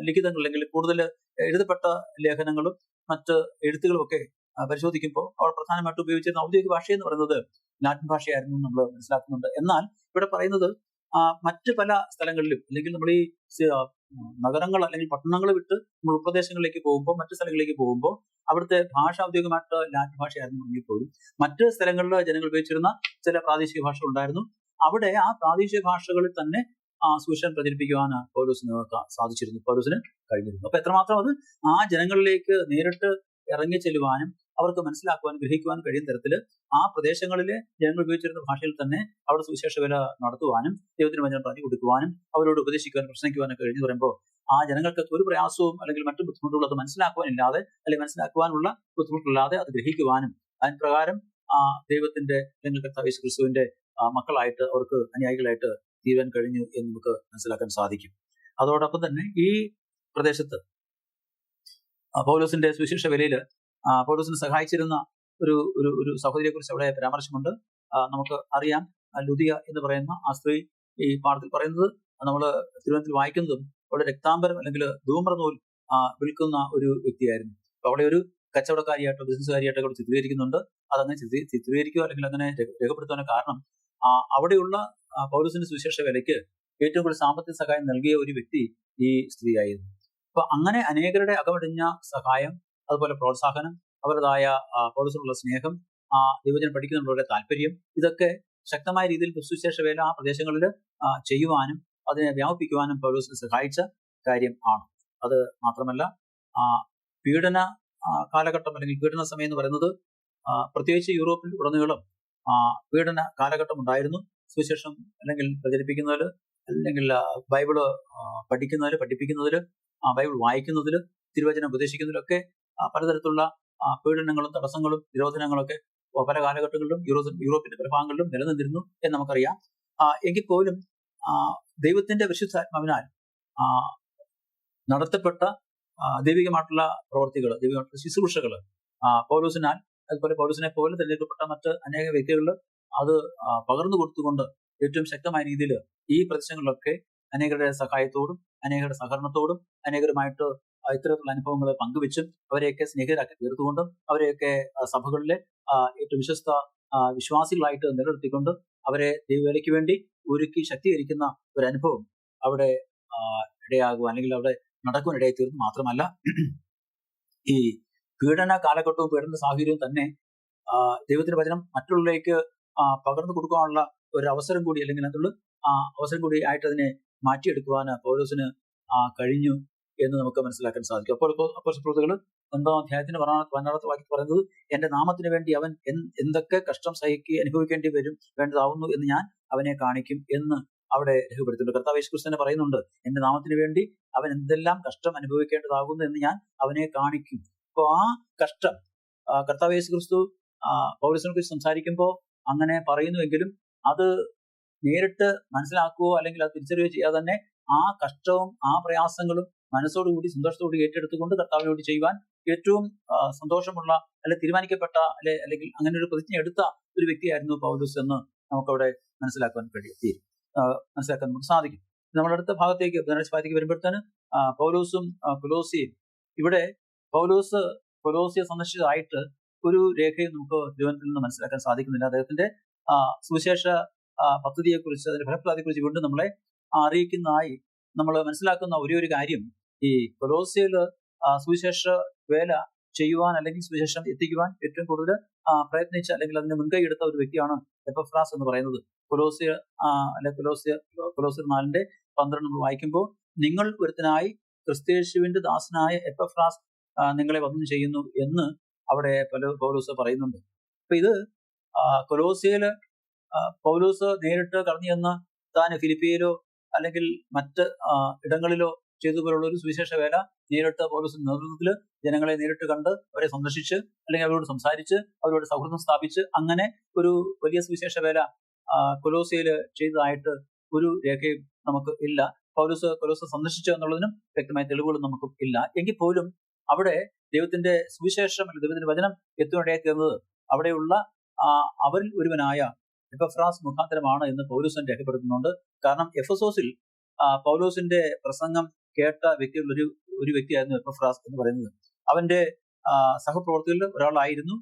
ലിഖിതങ്ങൾ അല്ലെങ്കിൽ കൂടുതൽ എഴുതപ്പെട്ട ലേഖനങ്ങളും മറ്റ് എഴുത്തുകളും ഒക്കെ പരിശോധിക്കുമ്പോൾ അവിടെ പ്രധാനമായിട്ട് ഉപയോഗിച്ചിരുന്ന ഔദ്യോഗിക ഭാഷ എന്ന് പറയുന്നത് ലാറ്റിൻ ഭാഷയായിരുന്നു നമ്മൾ മനസ്സിലാക്കുന്നുണ്ട്. എന്നാൽ ഇവിടെ പറയുന്നത് മറ്റ് പല സ്ഥലങ്ങളിലും അല്ലെങ്കിൽ നമ്മൾ ഈ നഗരങ്ങൾ അല്ലെങ്കിൽ പട്ടണങ്ങൾ വിട്ട് നമ്മൾ ഉൾപ്രദേശങ്ങളിലേക്ക് പോകുമ്പോൾ, മറ്റു സ്ഥലങ്ങളിലേക്ക് പോകുമ്പോൾ അവിടുത്തെ ഭാഷ ഔദ്യോഗികമായിട്ട് ലാറ്റിൻ ഭാഷയായിരുന്നു എങ്കിൽ പോലും മറ്റ് സ്ഥലങ്ങളിൽ ജനങ്ങൾ ഉപയോഗിച്ചിരുന്ന ചില പ്രാദേശിക ഭാഷകൾ ഉണ്ടായിരുന്നു. അവിടെ ആ പ്രാദേശിക ഭാഷകളിൽ തന്നെ സുവിശേഷം പ്രചരിപ്പിക്കുവാൻ പൗലോസിന് സാധിച്ചിരുന്നു, പൗലോസിന് കഴിഞ്ഞിരുന്നു. അപ്പൊ എത്രമാത്രം അത് ആ ജനങ്ങളിലേക്ക് നേരിട്ട് ഇറങ്ങി ചെല്ലുവാനും അവർക്ക് മനസ്സിലാക്കുവാനും ഗ്രഹിക്കുവാനും കഴിയുന്ന തരത്തിൽ ആ പ്രദേശങ്ങളിലെ ജനങ്ങൾ ഉപയോഗിച്ചിരുന്ന ഭാഷയിൽ തന്നെ അവിടെ സുവിശേഷ വേല നടത്തുവാനും ദൈവത്തിന് വചനം പറഞ്ഞു കൊടുക്കുവാനും അവരോട് ഉപദേശിക്കുവാനും പ്രസംഗിക്കുവാനും കഴിഞ്ഞു പറയുമ്പോൾ ആ ജനങ്ങൾക്ക് ഒരു പ്രയാസവും അല്ലെങ്കിൽ മറ്റു ബുദ്ധിമുട്ടുകളും അത് മനസ്സിലാക്കുവാനില്ലാതെ അല്ലെങ്കിൽ മനസ്സിലാക്കുവാനുള്ള ബുദ്ധിമുട്ടില്ലാതെ അത് ഗ്രഹിക്കുവാനും അതിന് പ്രകാരം ദൈവത്തിന്റെ അല്ലെങ്കിൽ കർത്താവ് യേശു ക്രിസ്തുവിന്റെ മക്കളായിട്ട് അവർക്ക് അനുയായികളായിട്ട് തീരാൻ കഴിഞ്ഞു എന്ന് നമുക്ക് മനസ്സിലാക്കാൻ സാധിക്കും. അതോടൊപ്പം തന്നെ ഈ പ്രദേശത്ത് പൗലോസിന്റെ സുവിശേഷ വേലയിൽ പൗലോസിനെ സഹായിച്ചിരുന്ന ഒരു ഒരു ഒരു സഹോദരിയെ കുറിച്ച് അവിടെ പരാമർശമുണ്ട്. നമുക്ക് അറിയാം, ലുദിയ എന്ന് പറയുന്ന ആ സ്ത്രീ ഈ പാഠത്തിൽ പറയുന്നത് നമ്മൾ തിരുവനന്തപുരത്തിൽ വായിക്കുന്നതും അവിടെ രക്താംബരം അല്ലെങ്കിൽ ധൂമ്രനൂൽ വിൽക്കുന്ന ഒരു വ്യക്തിയായിരുന്നു. അപ്പൊ അവിടെ ഒരു കച്ചവടക്കാരിയായിട്ടോ ബിസിനസ്സുകാരിയായിട്ടോ അവിടെ ചിത്രീകരിക്കുന്നുണ്ട്. അതങ്ങനെ ചിത്രീകരിക്കുക അല്ലെങ്കിൽ അങ്ങനെ രേഖപ്പെടുത്താൻ കാരണം അവിടെയുള്ള പൗലോസിന്റെ സുവിശേഷ വേലയ്ക്ക് ഏറ്റവും കൂടുതൽ സാമ്പത്തിക സഹായം നൽകിയ ഒരു വ്യക്തി ഈ സ്ത്രീയായിരുന്നു. അപ്പൊ അങ്ങനെ അനേകരുടെ അകമടിഞ്ഞ സഹായം, അതുപോലെ പ്രോത്സാഹനം, അവരുടേതായ പൗലോസിനുള്ള സ്നേഹം, ദൈവജനം പഠിക്കുന്നവരുടെ താല്പര്യം, ഇതൊക്കെ ശക്തമായ രീതിയിൽ സുവിശേഷ വേല ആ പ്രദേശങ്ങളിൽ ചെയ്യുവാനും അതിനെ വ്യാപിപ്പിക്കുവാനും പൗലോസിനെ സഹായിച്ച കാര്യം ആണ്. അത് മാത്രമല്ല പീഡന കാലഘട്ടം അല്ലെങ്കിൽ പീഡന സമയം എന്ന് പറയുന്നത് പ്രത്യേകിച്ച് യൂറോപ്പിൽ ഉടനീളം പീഡന കാലഘട്ടം ഉണ്ടായിരുന്നു. സുവിശേഷം അല്ലെങ്കിൽ പ്രചരിപ്പിക്കുന്നതിൽ അല്ലെങ്കിൽ ബൈബിള് പഠിപ്പിക്കുന്നതിൽ ബൈബിൾ വായിക്കുന്നതിൽ തിരുവചനം ഉപദേശിക്കുന്നതിലൊക്കെ പലതരത്തിലുള്ള പീഡനങ്ങളും തടസ്സങ്ങളും നിരോധനങ്ങളൊക്കെ പല കാലഘട്ടങ്ങളിലും യൂറോപ്പിന്റെ പല ഭാഗങ്ങളിലും നിലനിന്നിരുന്നു എന്ന് നമുക്കറിയാം. എങ്കിൽ പോലും ദൈവത്തിന്റെ വിശുദ്ധാത്മാവിനാൽ നടത്തപ്പെട്ട ദൈവികമായിട്ടുള്ള പ്രവർത്തികൾ, ദൈവികമായിട്ടുള്ള ശുശ്രൂഷകൾ പൗലോസിനാൽ, അതുപോലെ പൗലോസിനെ പോലെ തിരഞ്ഞെടുക്കപ്പെട്ട മറ്റ് അനേക വ്യക്തികളിൽ അത് പകർന്നു കൊടുത്തുകൊണ്ട് ഏറ്റവും ശക്തമായ രീതിയിൽ ഈ പ്രദേശങ്ങളിലൊക്കെ അനേകരുടെ സഹായത്തോടും അനേകരുടെ സഹകരണത്തോടും അനേകരുമായിട്ട് ഇത്തരത്തിലുള്ള അനുഭവങ്ങൾ പങ്കുവെച്ചും അവരെയൊക്കെ സ്നേഹിതരാക്കി തീർത്തുകൊണ്ടും അവരെയൊക്കെ സഭകളിലെ ഏറ്റവും വിശ്വസ്ത വിശ്വാസികളായിട്ട് നിലനിർത്തിക്കൊണ്ട് അവരെ ദൈവവേലയ്ക്ക് വേണ്ടി ഒരുക്കി ശക്തീകരിക്കുന്ന ഒരു അനുഭവം അവിടെ ഇടയാകുക അല്ലെങ്കിൽ അവിടെ നടക്കുവാനിടയായി തീർന്നു. മാത്രമല്ല ഈ പീഡന കാലഘട്ടവും പീഡന സാഹചര്യവും തന്നെ ദൈവത്തിന്റെ വചനം മറ്റുള്ളവരിലേക്ക് പകർന്നു കൊടുക്കാനുള്ള ഒരു അവസരം കൂടി അല്ലെങ്കിൽ അതിനുള്ള അവസരം കൂടി ആയിട്ട് അതിനെ മാറ്റിയെടുക്കുവാൻ പൗലോസിന് കഴിഞ്ഞു എന്ന് നമുക്ക് മനസ്സിലാക്കാൻ സാധിക്കും. അപ്പോൾ അപ്പോസ്തലപ്രവൃത്തികൾ 9-ാം അധ്യായത്തിന്റെ 16-ാമത്തെ വാക്യത്തിൽ പറയുന്നത്, എന്റെ നാമത്തിന് വേണ്ടി അവൻ എന്തൊക്കെ കഷ്ടം അനുഭവിക്കേണ്ടി വരും വേണ്ടതാവുന്നു എന്ന് ഞാൻ അവനെ കാണിക്കും എന്ന് അവിടെ രേഖപ്പെടുത്തിയിട്ടുണ്ട്. കർത്താവ് യേശു ക്രിസ്തു തന്നെ പറയുന്നുണ്ട്, എന്റെ നാമത്തിന് വേണ്ടി അവൻ എന്തെല്ലാം കഷ്ടം അനുഭവിക്കേണ്ടതാകുന്നു എന്ന് ഞാൻ അവനെ കാണിക്കും. അപ്പോൾ ആ കഷ്ടം കർത്താവ് യേശു ക്രിസ്തു പൗലോസിനെ കുറിച്ച് സംസാരിക്കുമ്പോൾ അങ്ങനെ പറയുന്നുവെങ്കിലും അത് നേരിട്ട് മനസ്സിലാക്കുകയോ അല്ലെങ്കിൽ അത് തിരിച്ചറിയുകയോ ചെയ്യാതെ തന്നെ ആ കഷ്ടവും ആ പ്രയാസങ്ങളും മനസ്സോടുകൂടി സന്തോഷത്തോടുകൂടി ഏറ്റെടുത്തുകൊണ്ട് കർത്താവിന് വേണ്ടി ചെയ്യുവാൻ ഏറ്റവും സന്തോഷമുള്ള അല്ലെങ്കിൽ തീരുമാനിക്കപ്പെട്ട അല്ലെങ്കിൽ അങ്ങനെ ഒരു പ്രതിജ്ഞ എടുത്ത ഒരു വ്യക്തിയായിരുന്നു പൗലോസ് എന്ന് നമുക്കവിടെ മനസ്സിലാക്കാൻ നമുക്ക് സാധിക്കും. നമ്മുടെ അടുത്ത ഭാഗത്തേക്ക് വരുമ്പോഴത്തേന് പൗലോസും കൊലോസിയും, ഇവിടെ കൊലോസിയെ സന്ദർശിച്ചതായിട്ട് ഒരു രേഖയും നമുക്ക് തിരുവനന്തപുരത്തിൽ നിന്ന് മനസ്സിലാക്കാൻ സാധിക്കുന്നില്ല. അദ്ദേഹത്തിന്റെ സുവിശേഷ പദ്ധതിയെക്കുറിച്ച്, അതിന്റെ ഫലപ്രാപ്തിയെക്കുറിച്ച് വീണ്ടും നമ്മളെ അറിയിക്കുന്നതായി നമ്മൾ മനസ്സിലാക്കുന്ന ഒരേ ഒരു കാര്യം, ഈ കൊലോസ്യയിൽ സുവിശേഷ വേല ചെയ്യുവാൻ അല്ലെങ്കിൽ സുവിശേഷം എത്തിക്കുവാൻ ഏറ്റവും കൂടുതൽ പ്രയത്നിച്ച അല്ലെങ്കിൽ അതിന് മുൻകൈ എടുത്ത ഒരു വ്യക്തിയാണ് എപ്പഫ്രാസ് എന്ന് പറയുന്നത്. കൊലോസ്യർ 4:12 നമ്മൾ വായിക്കുമ്പോൾ, നിങ്ങൾ ഒരുത്തനായി ക്രിസ്തയേശുവിന്റെ ദാസനായ എപ്പഫ്രാസ് നിങ്ങളെ വന്ദനം ചെയ്യുന്നു എന്ന് അവിടെ പൗലോസ് പറയുന്നുണ്ട്. അപ്പൊ ഇത് കൊലോസ്യയില് പൗലോസ് നേരിട്ട് കടന്നു ചെന്ന് താൻ ഫിലിപ്പിയിലോ അല്ലെങ്കിൽ മറ്റ് ഇടങ്ങളിലോ ചെയ്തതുപോലുള്ള ഒരു സുവിശേഷ വേല നേരിട്ട് പൗലോസിന്റെ നേതൃത്വത്തിൽ ജനങ്ങളെ നേരിട്ട് കണ്ട് അവരെ സന്ദർശിച്ച് അല്ലെങ്കിൽ അവരോട് സംസാരിച്ച് അവരോട് സൗഹൃദം സ്ഥാപിച്ച് അങ്ങനെ ഒരു വലിയ സുവിശേഷ വേല കൊലോസ്യയില് ചെയ്തതായിട്ട് ഒരു രേഖയും നമുക്ക് ഇല്ല. കൊലോസ് സന്ദർശിച്ചു എന്നുള്ളതിനും വ്യക്തമായ തെളിവുകളും നമുക്ക് ഇല്ല. എങ്കിൽ പോലും അവിടെ ദൈവത്തിന്റെ സുവിശേഷം അല്ലെങ്കിൽ ദൈവത്തിന്റെ വചനം എത്തുവാനിടയായി തീർന്നത് അവിടെയുള്ള അവരിൽ ഒരുവനായ എപ്പഫ്രാസ് മുഖാന്തരമാണ് എന്ന് പൗലോസ് രേഖപ്പെടുത്തുന്നുണ്ട്. കാരണം എഫെസോസിൽ പൗലോസിന്റെ പ്രസംഗം കേട്ട വ്യക്തികളിൽ ഒരു വ്യക്തിയായിരുന്നു എപ്പഫ്രാസ് എന്ന് പറയുന്നത്. അവന്റെ സഹപ്രവർത്തകരിൽ ഒരാളായിരുന്നു.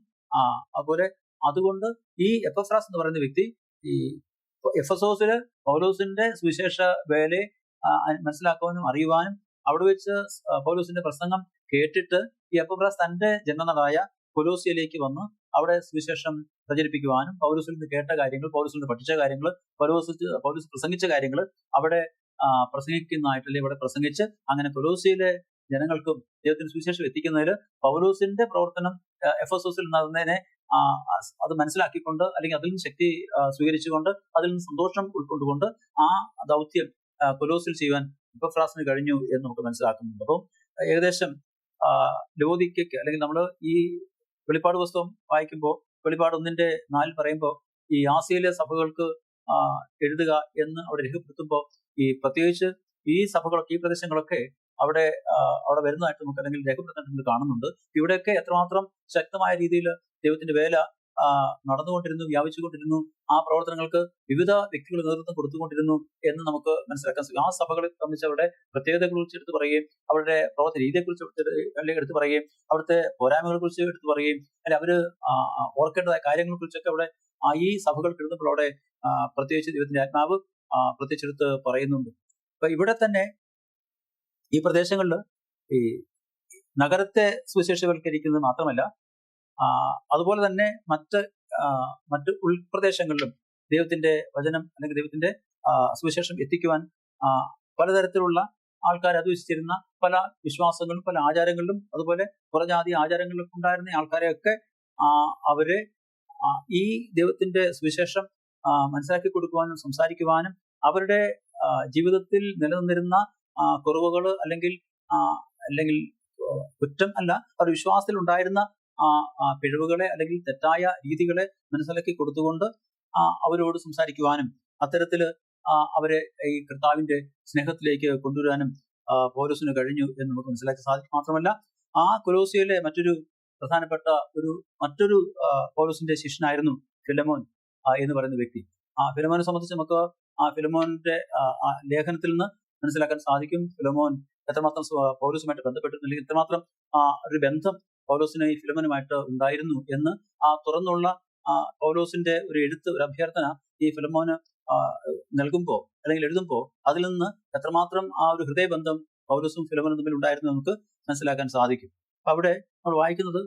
അതുപോലെ അതുകൊണ്ട് ഈ എപ്പഫ്രാസ് എന്ന് പറയുന്ന വ്യക്തി ഈ എഫെസോസില് പൗലോസിന്റെ സുവിശേഷ വേലയെ മനസ്സിലാക്കുവാനും അറിയുവാനും അവിടെ വെച്ച് പൗലോസിന്റെ പ്രസംഗം കേട്ടിട്ട് ഈ എപ്പഫ്രാസ് തന്റെ ജന്മനാടായ കൊലോസ്യയിലേക്ക് വന്ന് അവിടെ സുവിശേഷം പ്രചരിപ്പിക്കുവാനും പൗലോസിൽ നിന്ന് കേട്ട കാര്യങ്ങൾ, പൗലോസിൽ നിന്ന് പഠിച്ച കാര്യങ്ങൾ, പൗലോസ് പ്രസംഗിച്ച കാര്യങ്ങൾ അവിടെ പ്രസംഗിക്കുന്നതായിട്ടല്ലേ ഇവിടെ പ്രസംഗിച്ച് അങ്ങനെ കൊലോസ്യയിലെ ജനങ്ങൾക്കും ദൈവത്തിന് സുവിശേഷം എത്തിക്കുന്നതിൽ പൗലോസിന്റെ പ്രവർത്തനം എഫെസോസിൽ നടന്നതിനെ അത് മനസ്സിലാക്കിക്കൊണ്ട് അല്ലെങ്കിൽ അതിൽ നിന്ന് ശക്തി സ്വീകരിച്ചുകൊണ്ട് അതിൽ നിന്ന് സന്തോഷം ഉൾക്കൊണ്ടുകൊണ്ട് ആ ദൗത്യം കൊലോസിൽ ചെയ്യുവാൻ എപ്പഫ്രാസിന് കഴിഞ്ഞു എന്ന് നമുക്ക് മനസ്സിലാക്കുന്നുണ്ട്. അപ്പം ഏകദേശം ലവോദിക്കയ്ക്ക് അല്ലെങ്കിൽ നമ്മൾ ഈ വെളിപ്പാട് പുസ്തകം വായിക്കുമ്പോൾ വെളിപ്പാട് 1:4 പറയുമ്പോൾ ഈ ആസിയയിലെ സഭകൾക്ക് എഴുതുക എന്ന് അവിടെ രേഖപ്പെടുത്തുമ്പോൾ ഈ പ്രത്യേകിച്ച് ഈ സഭകളൊക്കെ ഈ പ്രദേശങ്ങളൊക്കെ അവിടെ വരുന്നതായിട്ട് നമുക്ക് അല്ലെങ്കിൽ രേഖപ്പെടുത്താനായിട്ട് കാണുന്നുണ്ട്. ഇവിടെയൊക്കെ എത്രമാത്രം ശക്തമായ രീതിയിൽ ദൈവത്തിന്റെ വേല നടന്നുകൊണ്ടിരുന്നു, വ്യാപിച്ചുകൊണ്ടിരുന്നു, ആ പ്രവർത്തനങ്ങൾക്ക് വിവിധ വ്യക്തികൾ നേതൃത്വം കൊടുത്തുകൊണ്ടിരുന്നു എന്ന് നമുക്ക് മനസ്സിലാക്കാൻ സാധിക്കും. ആ സഭകളെ സംബന്ധിച്ച് അവരുടെ പ്രത്യേകതകളെ കുറിച്ച് എടുത്തു പറയുകയും അവരുടെ പ്രവർത്തന രീതിയെക്കുറിച്ച് എടുത്തു പറയുകയും അവിടുത്തെ പോരായ്മകളെ കുറിച്ച് എടുത്തു പറയുകയും അല്ലെ അവര് ഓർക്കേണ്ടതായ കാര്യങ്ങളെ കുറിച്ചൊക്കെ അവിടെ ഈ സഭകൾക്ക് എഴുതുമ്പോൾ അവിടെ പ്രത്യേകിച്ച് ദൈവത്തിന്റെ ആത്മാവ് പ്രത്യേകിച്ചെടുത്ത് പറയുന്നുണ്ട്. അപ്പൊ ഇവിടെ തന്നെ ഈ പ്രദേശങ്ങളിൽ ഈ നഗരത്തെ സുവിശേഷവൽക്കരിക്കുന്നത് മാത്രമല്ല അതുപോലെ തന്നെ മറ്റ് ഉൾപ്രദേശങ്ങളിലും ദൈവത്തിന്റെ വചനം അല്ലെങ്കിൽ ദൈവത്തിന്റെ സുവിശേഷം എത്തിക്കുവാൻ പലതരത്തിലുള്ള ആൾക്കാർ അധിവസിച്ചിരുന്ന പല വിശ്വാസങ്ങളും പല ആചാരങ്ങളിലും അതുപോലെ പുറജാതി ആചാരങ്ങളിലും ഉണ്ടായിരുന്ന ആൾക്കാരെയൊക്കെ അവരെ ഈ ദൈവത്തിന്റെ സുവിശേഷം മനസ്സിലാക്കി കൊടുക്കുവാനും സംസാരിക്കുവാനും അവരുടെ ജീവിതത്തിൽ നിലനിന്നിരുന്ന കുറവുകൾ അല്ലെങ്കിൽ കുറ്റം അല്ല അവർ വിശ്വാസത്തിൽ ഉണ്ടായിരുന്ന പിഴവുകളെ അല്ലെങ്കിൽ തെറ്റായ രീതികളെ മനസ്സിലാക്കി കൊടുത്തുകൊണ്ട് അവരോട് സംസാരിക്കുവാനും അത്തരത്തില് അവരെ ഈ കർത്താവിന്റെ സ്നേഹത്തിലേക്ക് കൊണ്ടുവരാനും പൗലോസിന് കഴിഞ്ഞു എന്ന് നമുക്ക് മനസ്സിലാക്കി സാധിക്കും. മാത്രമല്ല ആ കൊലോസ്യയിലെ മറ്റൊരു പ്രധാനപ്പെട്ട മറ്റൊരു പൗലോസിന്റെ ശിഷ്യനായിരുന്നു ഫിലമോൻ എന്ന് പറയുന്ന വ്യക്തി. ഫിലമോനെ സംബന്ധിച്ച് നമുക്ക് ഫിലമോന്റെ ലേഖനത്തിൽ നിന്ന് മനസ്സിലാക്കാൻ സാധിക്കും ഫിലമോൻ എത്രമാത്രം പൗലോസുമായിട്ട് ബന്ധപ്പെട്ടിരുന്നില്ലെങ്കിൽ എത്രമാത്രം ഒരു ബന്ധം പൗലോസിന് ഈ ഫിലമോനുമായിട്ട് ഉണ്ടായിരുന്നു എന്ന് തുറന്നുള്ള പൗലോസിന്റെ ഒരു അഭ്യർത്ഥന ഈ ഫിലമോന് നൽകുമ്പോൾ അല്ലെങ്കിൽ എഴുതുമ്പോൾ അതിൽ നിന്ന് എത്രമാത്രം ഒരു ഹൃദയബന്ധം പൗലോസും ഫിലമോനും തമ്മിൽ ഉണ്ടായിരുന്നു നമുക്ക് മനസ്സിലാക്കാൻ സാധിക്കും. അപ്പൊ അവിടെ നമ്മൾ വായിക്കുന്നത്